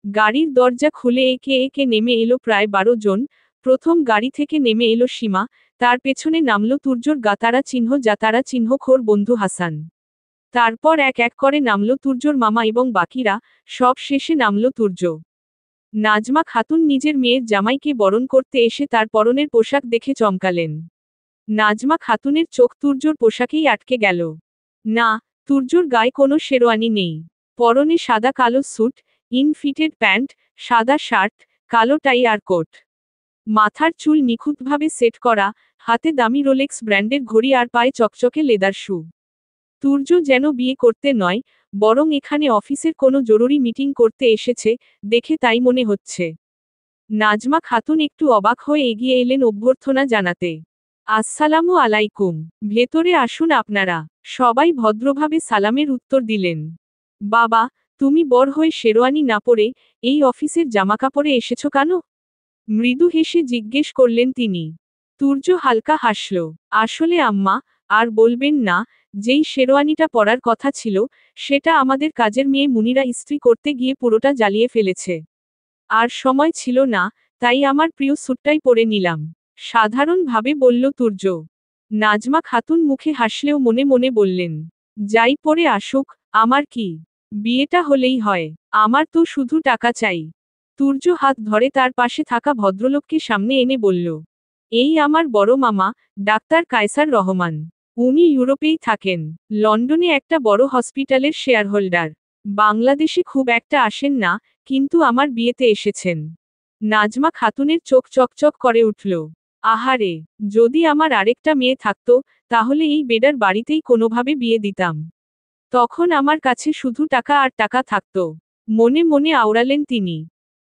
গাড়ির দরজা খুলে একে একে নেমে এলো প্রায় 12 জন। প্রথম গাড়ি থেকে নেমে এলো সীমা, তার পেছনে নামল তুর্যর গাতারা চিহ্ন যাতারা চিহ্ন খোর বন্ধু হাসান। তারপর এক এক করে নামল তুর্যর মামা এবং বাকিরা, সব শেষে নামল তুর্য। নাজমা খাতুন নিজের মেয়ের জামাইকে বরণ করতে এসে তার পরনের পোশাক দেখে চমকালেন। নাজমা খাতুনের চোখ তুর্যর পোশাকেই আটকে গেল। না, তুর্যর গায়ে কোনো শেরওয়ানি নেই। পরনে সাদা কালো স্যুট, ইনফিটেড প্যান্ট, সাদা শার্ট, কালো টাই আর কোট। মাথার চুল নিখুঁতভাবে সেট করা, হাতে দামি রোলেক্স ব্র্যান্ডের ঘড়ি আর পায়ে চকচকে লেদার শু। তুর্য যেন বিয়ে করতে নয়, বরং এখানে অফিসের কোনো জরুরি মিটিং করতে এসেছে, দেখে তাই মনে হচ্ছে। নাজমা খাতুন একটু অবাক হয়ে এগিয়ে এলেন অভ্যর্থনা জানাতে। আসসালামু আলাইকুম, ভেতরে আসুন আপনারা। সবাই ভদ্রভাবে সালামের উত্তর দিলেন। বাবা, তুমি বর হয়ে শেরওয়ানি না পরে এই অফিসের জামাকাপড়ে এসেছ কেন? মৃদু হেসে জিজ্ঞেস করলেন তিনি। তুর্য হালকা হাসল। আসলে আম্মা, আর বলবেন না, যেই শেরওয়ানিটা পরার কথা ছিল, সেটা আমাদের কাজের মেয়ে মুনিরা ইস্ত্রি করতে গিয়ে পুরোটা জ্বালিয়ে ফেলেছে। আর সময় ছিল না, তাই আমার প্রিয় স্যুটটাই পরে নিলাম, সাধারণভাবে বলল তুর্য। নাজমা খাতুন মুখে হাসলেও মনে মনে বললেন, যাই পরে আসুক, আমার কি, বিয়েটা হলেই হয়, আমার তো শুধু টাকা চাই। তুর্য হাত ধরে তার পাশে থাকা ভদ্রলোককে সামনে এনে বলল, এই আমার বড় মামা, ডাক্তার কায়সার রহমান। উনি ইউরোপেই থাকেন, লন্ডনে একটা বড় হসপিটালের শেয়ারহোল্ডার। বাংলাদেশে খুব একটা আসেন না, কিন্তু আমার বিয়েতে এসেছেন। নাজমা খাতুনের চোখ চকচক করে উঠল। আহারে, যদি আমার আরেকটা মেয়ে থাকতো, তাহলে এই বেডার বাড়িতেই কোনোভাবে বিয়ে দিতাম। তখন আমার কাছে শুধু টাকা আর টাকা থাকতো, মনে মনে আওড়ালেন তিনি।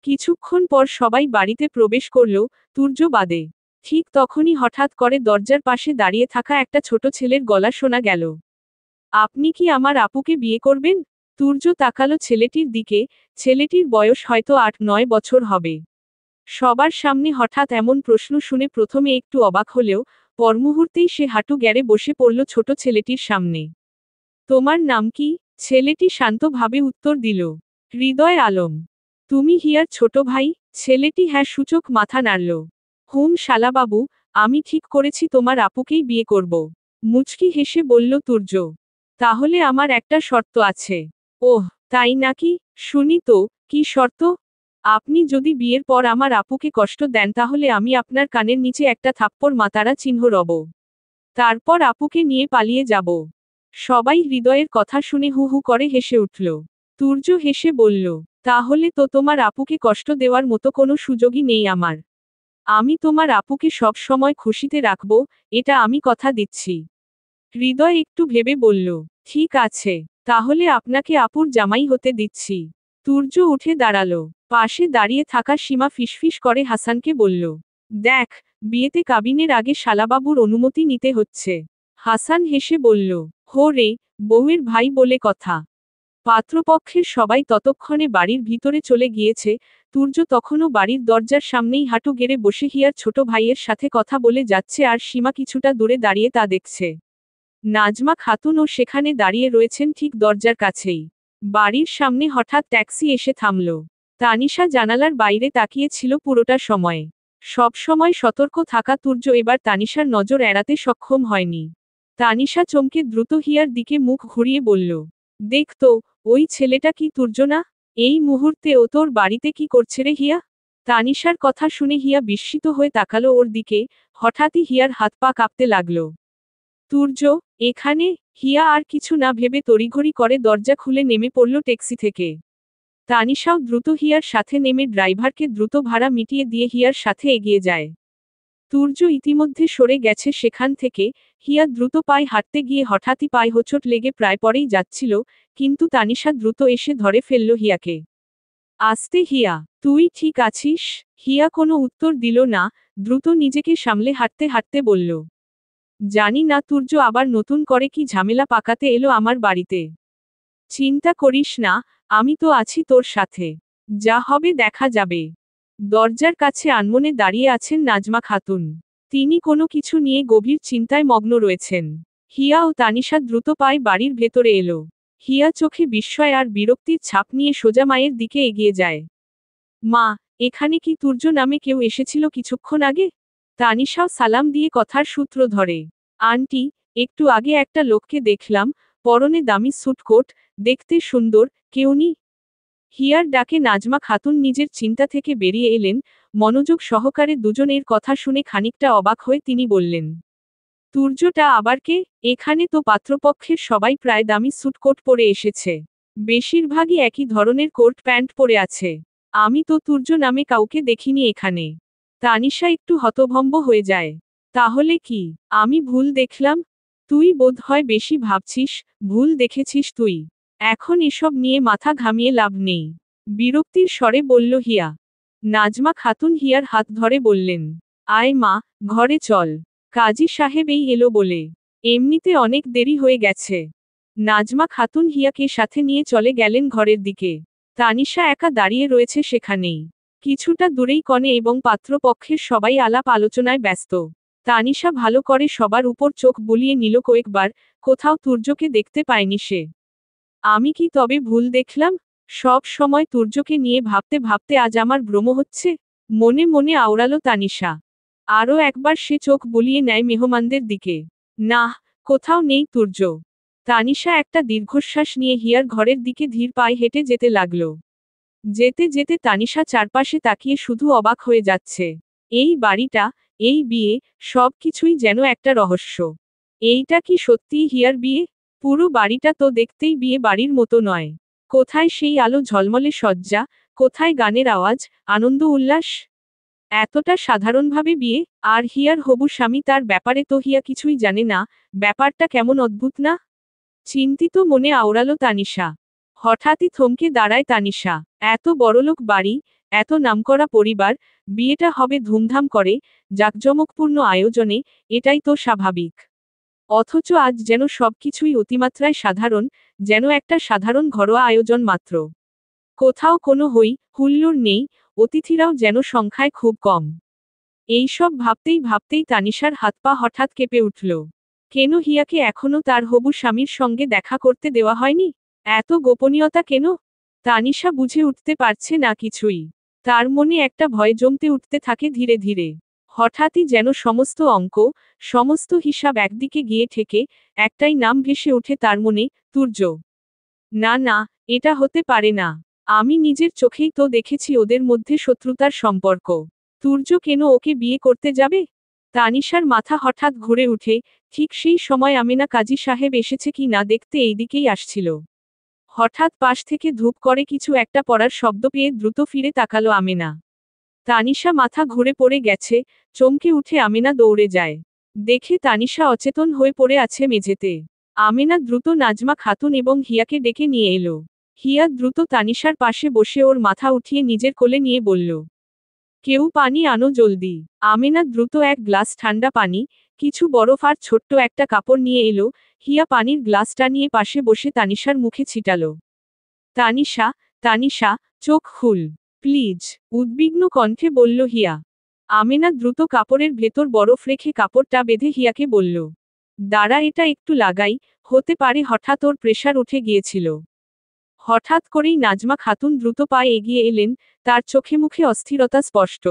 কিছুক্ষণ পর সবাই বাড়িতে প্রবেশ করল, তুর্য বাদে। ঠিক তখনই হঠাৎ করে দরজার পাশে দাঁড়িয়ে থাকা একটা ছোট ছেলের গলা শোনা গেল। আপনি কি আমার আপুকে বিয়ে করবেন? তুর্য তাকালো ছেলেটির দিকে, ছেলেটির বয়স হয়তো 8-9 বছর হবে। সবার সামনে হঠাৎ এমন প্রশ্ন শুনে প্রথমে একটু অবাক হলেও, পরমুহূর্তেই সে হাঁটু গেড়ে বসে পড়ল ছোট ছেলেটির সামনে। তোমার নাম কি? ছেলেটি শান্তভাবে উত্তর দিল। হৃদয় আলম। তুমি হিয়ার ছোট ভাই? ছেলেটি হ্যাঁ সূচক মাথা নাড়ল। হুম শালাবাবু, আমি ঠিক করেছি তোমার আপুকেই বিয়ে করব। মুচকি হেসে বলল তুর্য। তাহলে আমার একটা শর্ত আছে। ওহ, তাই নাকি? শুনি তো, কি শর্ত? আপনি যদি বিয়ের পর আমার আপুকে কষ্ট দেন তাহলে আমি আপনার কানের নিচে একটা থাপ্পড় মাতারা চিহ্ন রব। তারপর আপুকে নিয়ে পালিয়ে যাব। সবাই হৃদয়ের কথা শুনে হু হু করে হেসে উঠল। তুর্য হেসে বলল, তাহলে তো তোমার আপুকে কষ্ট দেওয়ার মতো কোনো সুযোগই নেই আমার। আমি তোমার আপুকে সব সময় খুশিতে রাখব, এটা আমি কথা দিচ্ছি। হৃদয় একটু ভেবে বলল, ঠিক আছে, তাহলে আপনাকে আপুর জামাই হতে দিচ্ছি। তুর্য উঠে দাঁড়ালো। পাশে দাঁড়িয়ে থাকা সীমা ফিসফিস করে হাসানকে বলল, দেখ, বিয়েতে কাবিনের আগে শালাবাবুর অনুমতি নিতে হচ্ছে। হাসান হেসে বলল, হো রে, বউয়ের ভাই বলে কথা। পাত্রপক্ষের সবাই ততক্ষণে বাড়ির ভিতরে চলে গিয়েছে, তুর্য তখনও বাড়ির দরজার সামনেই হাঁটু গেড়ে বসে হিয়ার ছোট ভাইয়ের সাথে কথা বলে যাচ্ছে আর সীমা কিছুটা দূরে দাঁড়িয়ে তা দেখছে। নাজমা খাতুনও সেখানে দাঁড়িয়ে রয়েছেন ঠিক দরজার কাছেই। বাড়ির সামনে হঠাৎ ট্যাক্সি এসে থামল। তানিশা জানালার বাইরে তাকিয়ে ছিল পুরোটা সময়। সব সময় সতর্ক থাকা তুর্য এবার তানিশার নজর এড়াতে সক্ষম হয়নি। তানিশা চমকে দ্রুত হিয়ার দিকে মুখ ঘুরিয়ে বলল, দেখ তো, ওই ছেলেটা কি তুর্য না? এই মুহূর্তে ও তোর বাড়িতে কি করছে রে হিয়া? তানিশার কথা শুনে হিয়া বিস্মিত হয়ে তাকালো ওর দিকে, হঠাৎই হিয়ার হাত পা কাঁপতে লাগল। তুর্য, এখানে? হিয়া আর কিছু না ভেবে তড়িঘড়ি করে দরজা খুলে নেমে পড়ল ট্যাক্সি থেকে। তানিশাও দ্রুত হিয়ার সাথে নেমে ড্রাইভারকে দ্রুত ভাড়া মিটিয়ে দিয়ে হিয়ার সাথে এগিয়ে যায়। তুর্য ইতিমধ্যে সরে গেছে সেখান থেকে। হিয়া দ্রুত পায়ে হাঁটতে গিয়ে হঠাৎই পায়ে হোঁচট লেগে প্রায় পরেই যাচ্ছিল, কিন্তু তানিশা দ্রুত এসে ধরে ফেলল হিয়াকে। আস্তে হিয়া, তুই ঠিক আছিস? হিয়া কোনো উত্তর দিল না, দ্রুত নিজেকে সামলে হাঁটতে হাঁটতে বলল, জানি না তুর্য আবার নতুন করে কি ঝামেলা পাকাতে এলো আমার বাড়িতে। চিন্তা করিস না, আমি তো আছি তোর সাথে। যা হবে দেখা যাবে। দরজার কাছে আনমনে দাঁড়িয়ে আছেন নাজমা খাতুন। তিনি কোনো কিছু নিয়ে গভীর চিন্তায় মগ্ন রয়েছেন। হিয়া ও তানিশা দ্রুত পায়ে বাড়ির ভেতরে এলো। হিয়া চোখে বিস্ময় আর বিরক্তির ছাপ নিয়ে সোজা মায়ের দিকে এগিয়ে যায়। মা, এখানে কি তুর্য নামে কেউ এসেছিল কিছুক্ষণ আগে? তানিশাও সালাম দিয়ে কথার সূত্র ধরে। আন্টি, একটু আগে একটা লোককে দেখলাম, পরনে দামি স্যুটকোট, দেখতে সুন্দর, কেউনি? হিয়ার ডাকে নাজমা খাতুন নিজের চিন্তা থেকে বেরিয়ে এলেন, মনোযোগ সহকারে দুজনের কথা শুনে খানিকটা অবাক হয়ে তিনি বললেন, তুর্যটা আবার কে? এখানে তো পাত্রপক্ষের সবাই প্রায় দামি স্যুটকোট পরে এসেছে। বেশিরভাগই একই ধরনের কোট প্যান্ট পরে আছে। আমি তো তুর্য নামে কাউকে দেখিনি এখানে। তানিশা একটু হতভম্ব হয়ে যায়। তাহলে কি আমি ভুল দেখলাম? তুই বোধহয় বেশি ভাবছিস, ভুল দেখেছিস তুই। এখন এসব নিয়ে মাথা ঘামিয়ে লাভ নেই। বিরক্তির স্বরে বলল হিয়া। নাজমা খাতুন হিয়ার হাত ধরে বললেন, আয় মা, ঘরে চল। কাজী সাহেব এই এলো বলে। এমনিতে অনেক দেরি হয়ে গেছে। নাজমা খাতুন হিয়াকে সাথে নিয়ে চলে গেলেন ঘরের দিকে। তানিশা একা দাঁড়িয়ে রয়েছে সেখানেই। কিছুটা দূরেই কনে এবং পাত্রপক্ষের সবাই আলাপ আলোচনায় ব্যস্ত। তানিশা ভালো করে সবার উপর চোখ বুলিয়ে নিল কয়েকবার, কোথাও তুর্যকে দেখতে পায়নি সে। আমি কি তবে ভুল দেখলাম? সব সময় তুর্যকে নিয়ে ভাবতে ভাবতে আজ আমার ভ্রম হচ্ছে। মনে মনে আওড়ালো তানিশা। আরও একবার সে চোখ বুলিয়ে নেয় মেহমানদের দিকে। না, কোথাও নেই তুর্য। তানিশা একটা দীর্ঘশ্বাস নিয়ে হিয়ার ঘরের দিকে ধীর পায়ে হেঁটে যেতে লাগল। যেতে যেতে তানিশা চারপাশে তাকিয়ে শুধু অবাক হয়ে যাচ্ছে। এই বাড়িটা, এই বিয়ে, সব কিছুই যেন একটা রহস্য। এইটা কি সত্যিই হিয়ার বিয়ে? পুরো বাড়িটা তো দেখতেই বিয়ে বাড়ির মতো নয়। কোথায় সেই আলো ঝলমলে সজ্জা, কোথায় গানের আওয়াজ, আনন্দ উল্লাস? এতটা সাধারণভাবে বিয়ে, আর হিয়ার হবু স্বামী তার ব্যাপারে তো হিয়া কিছুই জানে না। ব্যাপারটা কেমন অদ্ভুত না? চিন্তিত মনে আওড়ালো তানিশা। হঠাৎই থমকে দাঁড়ায় তানিশা। এত বড়লোক বাড়ি, এত নামকরা পরিবার, বিয়েটা হবে ধুমধাম করে, জাঁকজমকপূর্ণ আয়োজনে, এটাই তো স্বাভাবিক। অথচ আজ যেন সবকিছুই অতিমাত্রায় সাধারণ, যেন একটা সাধারণ ঘরোয়া আয়োজন মাত্র। কোথাও কোনো হই হুল্লোড় নেই, অতিথিরাও যেন সংখ্যায় খুব কম। এইসব ভাবতেই ভাবতেই তানিশার হাত পা হঠাৎ কেঁপে উঠল। কেন হিয়াকে এখনো তার হবু স্বামীর সঙ্গে দেখা করতে দেওয়া হয়নি? এত গোপনীয়তা কেন? তানিশা বুঝে উঠতে পারছে না কিছুই। তার মনে একটা ভয় জমতে উঠতে থাকে ধীরে ধীরে। হঠাৎই যেন সমস্ত অঙ্ক, সমস্ত হিসাব একদিকে গিয়ে ঠেকে, একটাই নাম ভেসে ওঠে তার মনে, তুর্য। না না, এটা হতে পারে না। আমি নিজের চোখেই তো দেখেছি ওদের মধ্যে শত্রুতার সম্পর্ক। তুর্য কেন ওকে বিয়ে করতে যাবে? তানিশার মাথা হঠাৎ ঘুরে উঠে, ঠিক সেই সময় আমেনা কাজী সাহেব এসেছে কি না দেখতে এইদিকেই আসছিল। হঠাৎ পাশ থেকে ধূপ করে কিছু একটা পড়ার শব্দ পেয়ে দ্রুত ফিরে তাকালো আমেনা। তানিশা মাথা ঘুরে পড়ে গেছে, চমকে উঠে আমেনা দৌড়ে যায়। দেখে তানিশা অচেতন হয়ে পড়ে আছে মেঝেতে। আমেনা দ্রুত নাজমা খাতুন এবং হিয়াকে ডেকে নিয়ে এলো। হিয়া দ্রুত তানিশার পাশে বসে ওর মাথা উঠিয়ে নিজের কোলে নিয়ে বলল, কেউ পানি আনো জলদি। আমেনা দ্রুত এক গ্লাস ঠান্ডা পানি, কিছু বরফ আর ছোট্ট একটা কাপড় নিয়ে এলো। হিয়া পানির গ্লাসটা নিয়ে পাশে বসে তানিশার মুখে ছিটালো। তানিশা, তানিশা, চোখ খুল প্লিজ, উদ্বিগ্ন কণ্ঠে বলল হিয়া। আমেনা দ্রুত কাপড়ের ভেতর বরফ রেখে কাপড়টা বেঁধে হিয়াকে বলল, দাঁড়া এটা একটু লাগাই, হতে পারে হঠাৎ ওর প্রেশার উঠে গিয়েছিল। হঠাৎ করেই নাজমা খাতুন দ্রুত পায়ে এগিয়ে এলেন, তার চোখে মুখে অস্থিরতা স্পষ্ট।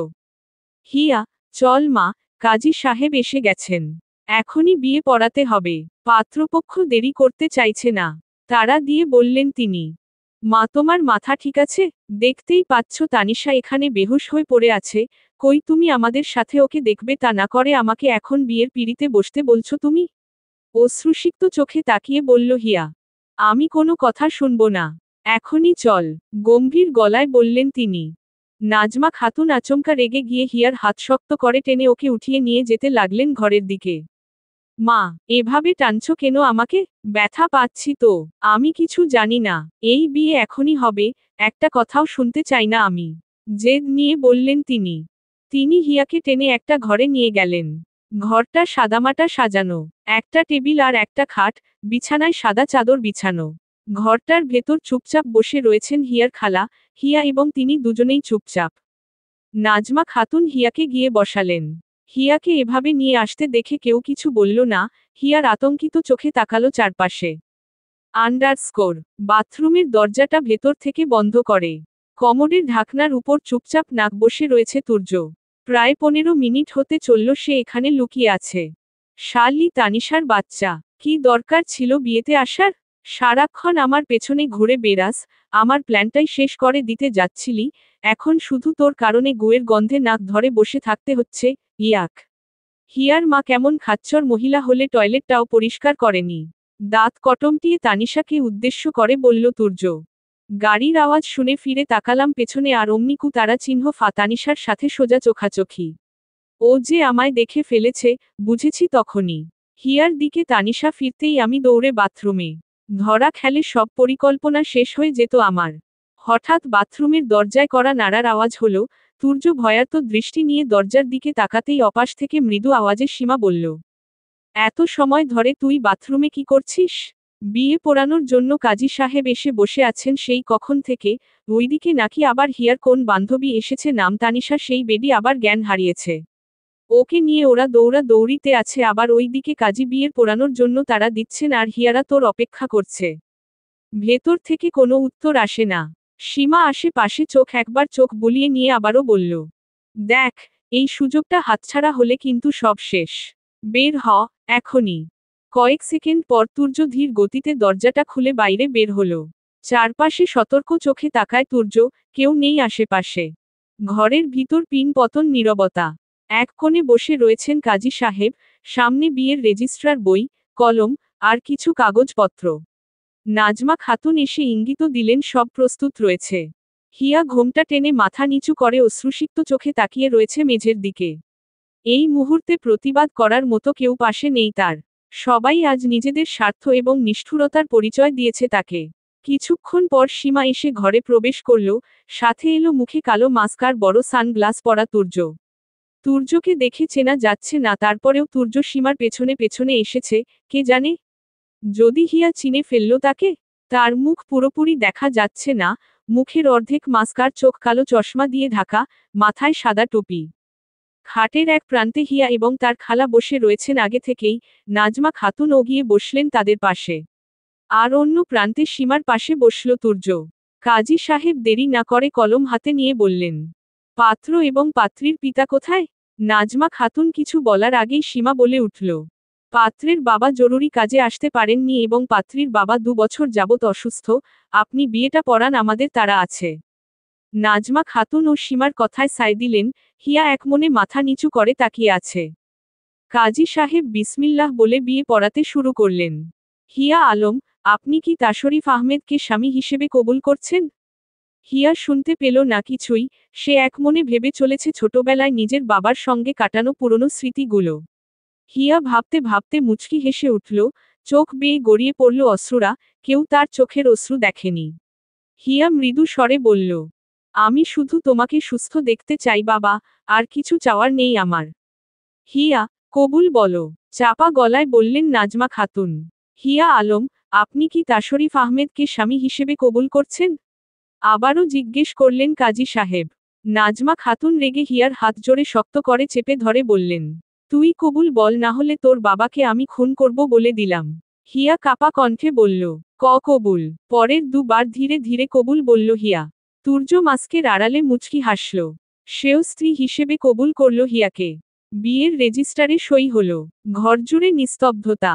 হিয়া, চল মা, কাজী সাহেব এসে গেছেন। এখনই বিয়ে পড়াতে হবে। পাত্রপক্ষ দেরি করতে চাইছে না, তাড়া দিয়ে বললেন তিনি। মা, তোমার মাথা ঠিক আছে? দেখতেই পাচ্ছ তানিশা এখানে বেহুশ হয়ে পড়ে আছে, কই তুমি আমাদের সাথে ওকে দেখবে তা না করে আমাকে এখন বিয়ের পিঁড়িতে বসতে বলছো তুমি? অশ্রুসিক্ত চোখে তাকিয়ে বলল হিয়া। আমি কোনো কথা শুনব না, এখনই চল, গম্ভীর গলায় বললেন তিনি। নাজমা খাতুন আচমকা রেগে গিয়ে হিয়ার হাত শক্ত করে টেনে ওকে উঠিয়ে নিয়ে যেতে লাগলেন ঘরের দিকে। মা, এভাবে টানছো কেন আমাকে? ব্যথা পাচ্ছি তো। আমি কিছু জানি না, এই বিয়ে এখনই হবে, একটা কথাও শুনতে চাই না আমি, জেদ নিয়ে বললেন তিনি। তিনি হিয়াকে টেনে একটা ঘরে নিয়ে গেলেন। ঘরটা সাদামাটা সাজানো, একটা টেবিল আর একটা খাট, বিছানায় সাদা চাদর বিছানো। ঘরটার ভেতর চুপচাপ বসে রয়েছেন হিয়ার খালা, হিয়া এবং তিনি দুজনেই চুপচাপ। নাজমা খাতুন হিয়াকে গিয়ে বসালেন। হিয়াকে এভাবে নিয়ে আসতে দেখে কেউ কিছু বলল না, হিয়ার আতঙ্কিত চোখে তাকালো চারপাশে। বাথরুমের দরজাটা ভেতর থেকে বন্ধ করে। কমোডের ঢাকনার উপর চুপচাপ নাক বসে রয়েছে তুর্য। প্রায় 15 মিনিট হতে চলল সে এখানে লুকিয়ে আছে। শালি তানিশার বাচ্চা, কি দরকার ছিল বিয়েতে আসার? সারাক্ষণ আমার পেছনে ঘুরে বেড়াস, আমার প্ল্যানটাই শেষ করে দিতে যাচ্ছিলি, এখন শুধু তোর কারণে গুয়ের গন্ধে নাক ধরে বসে থাকতে হচ্ছে। ইয়াক। হিয়ার মা কেমন খাচ্চর মহিলা হলে টয়লেটটাও পরিষ্কার করেনি। দাঁত কটমটিয়ে তানিশাকে উদ্দেশ্য করে বলল তুর্য। গাড়ির আওয়াজ শুনে ফিরে তাকালাম পেছনে আর অমনি তারা চিহ্ন তানিশার সাথে সোজা চোখাচোখি। ও যে আমায় দেখে ফেলেছে, বুঝেছি তখনই। হিয়ার দিকে তানিশা ফিরতেই আমি দৌড়ে বাথরুমে। ধরা খেলে সব পরিকল্পনা শেষ হয়ে যেত আমার। হঠাৎ বাথরুমের দরজায় করা নাড়ার আওয়াজ হলো, তুর্য ভয়ার্ত দৃষ্টি নিয়ে দরজার দিকে তাকাতেই অপাশ থেকে মৃদু আওয়াজে সীমা বলল। এত সময় ধরে তুই বাথরুমে কি করছিস? বিয়ে পোড়ানোর জন্য কাজী সাহেব এসে বসে আছেন সেই কখন থেকে, ওইদিকে নাকি আবার হিয়ার কোন বান্ধবী এসেছে নাম তানিশা, সেই বেডি আবার জ্ঞান হারিয়েছে। ওকে নিয়ে ওরা দৌড়িতে আছে, আবার ওইদিকে কাজী বিয়ের পোড়ানোর জন্য তারা দিচ্ছেন আর হিয়ারা তোর অপেক্ষা করছে। ভেতর থেকে কোনো উত্তর আসে না। সীমা আশেপাশে একবার চোখ বুলিয়ে নিয়ে আবারও বলল। দেখ, এই সুযোগটা হাতছাড়া হলে কিন্তু সব শেষ। বের হ, এখনই। কয়েক সেকেন্ড পর তুর্য ধীর গতিতে দরজাটা খুলে বাইরে বের হলো। চারপাশে সতর্ক চোখে তাকায় তুর্য, কেউ নেই আশেপাশে। ঘরের ভিতর পিন পতন নীরবতা। এক কোণে বসে রয়েছেন কাজী সাহেব, সামনে বিয়ের রেজিস্ট্রার বই, কলম, আর কিছু কাগজপত্র। নাজমা খাতুন এসে ইঙ্গিত দিলেন সব প্রস্তুত রয়েছে। হিয়া ঘোমটা টেনে মাথা নিচু করে অশ্রুসিক্ত চোখে তাকিয়ে রয়েছে মেঝের দিকে। এই মুহূর্তে প্রতিবাদ করার মতো কেউ পাশে নেই তার। সবাই আজ নিজেদের স্বার্থ এবং নিষ্ঠুরতার পরিচয় দিয়েছে তাকে। কিছুক্ষণ পর সীমা এসে ঘরে প্রবেশ করল, সাথে এলো মুখে কালো মাস্ক আর বড় সানগ্লাস পরা তুর্য। তুর্যকে দেখে চেনা যাচ্ছে না, তারপরেও তুর্য সীমার পেছনে পেছনে এসেছে, কে জানে যদি হিয়া চিনে ফেলল তাকে। তার মুখ পুরোপুরি দেখা যাচ্ছে না, মুখের অর্ধেক মাস্ক আর চোখ কালো চশমা দিয়ে ঢাকা, মাথায় সাদা টুপি। খাটের এক প্রান্তে হিয়া এবং তার খালা বসে রয়েছেন আগে থেকেই, নাজমা খাতুন ও গিয়ে বসলেন তাদের পাশে। আর অন্য প্রান্তে সীমার পাশে বসল তুর্য। কাজী সাহেব দেরি না করে কলম হাতে নিয়ে বললেন। পাত্র এবং পাত্রীর পিতা কোথায়? নাজমা খাতুন কিছু বলার আগেই সীমা বলে উঠল। পাত্রের বাবা জরুরি কাজে আসতে পারেননি এবং পাত্রীর বাবা 2 বছর যাবৎ অসুস্থ, আপনি বিয়েটা পড়ান, আমাদের তারা আছে। নাজমা খাতুন ও সীমার কথায় সায় দিলেন, হিয়া একমনে মাথা নিচু করে তাকিয়ে আছে। কাজী সাহেব বিসমিল্লাহ বলে বিয়ে পড়াতে শুরু করলেন। হিয়া আলম, আপনি কি তাশরিফ আহমেদকে স্বামী হিসেবে কবুল করছেন? হিয়া শুনতে পেল না কিছুই, সে একমনে ভেবে চলেছে ছোটবেলায় নিজের বাবার সঙ্গে কাটানো পুরনো স্মৃতিগুলো। হিয়া ভাবতে ভাবতে মুচকি হেসে উঠল, চোখ বেয়ে গড়িয়ে পড়ল অশ্রুরা, কেউ তার চোখের অশ্রু দেখেনি। হিয়া মৃদু স্বরে বলল, আমি শুধু তোমাকে সুস্থ দেখতে চাই বাবা, আর কিছু চাওয়ার নেই আমার। হিয়া, কবুল বলো, চাপা গলায় বললেন নাজমা খাতুন। হিয়া আলম, আপনি কি তাশরিফ আহমেদকে স্বামী হিসেবে কবুল করছেন? আবারও জিজ্ঞেস করলেন কাজী সাহেব। নাজমা খাতুন রেগে হিয়ার হাত জোরে শক্ত করে চেপে ধরে বললেন, তুই কবুল বল, না হলে তোর বাবাকে আমি খুন করব বলে দিলাম। হিয়া কাপা কণ্ঠে বলল, কবুল। পরের দুবার ধীরে ধীরে কবুল বলল হিয়া। তুর্য মাস্কের আড়ালে মুচকি হাসল। সেও স্ত্রী হিসেবে কবুল করল হিয়াকে। বিয়ের রেজিস্টারে সই হলো। ঘরজুড়ে নিস্তব্ধতা।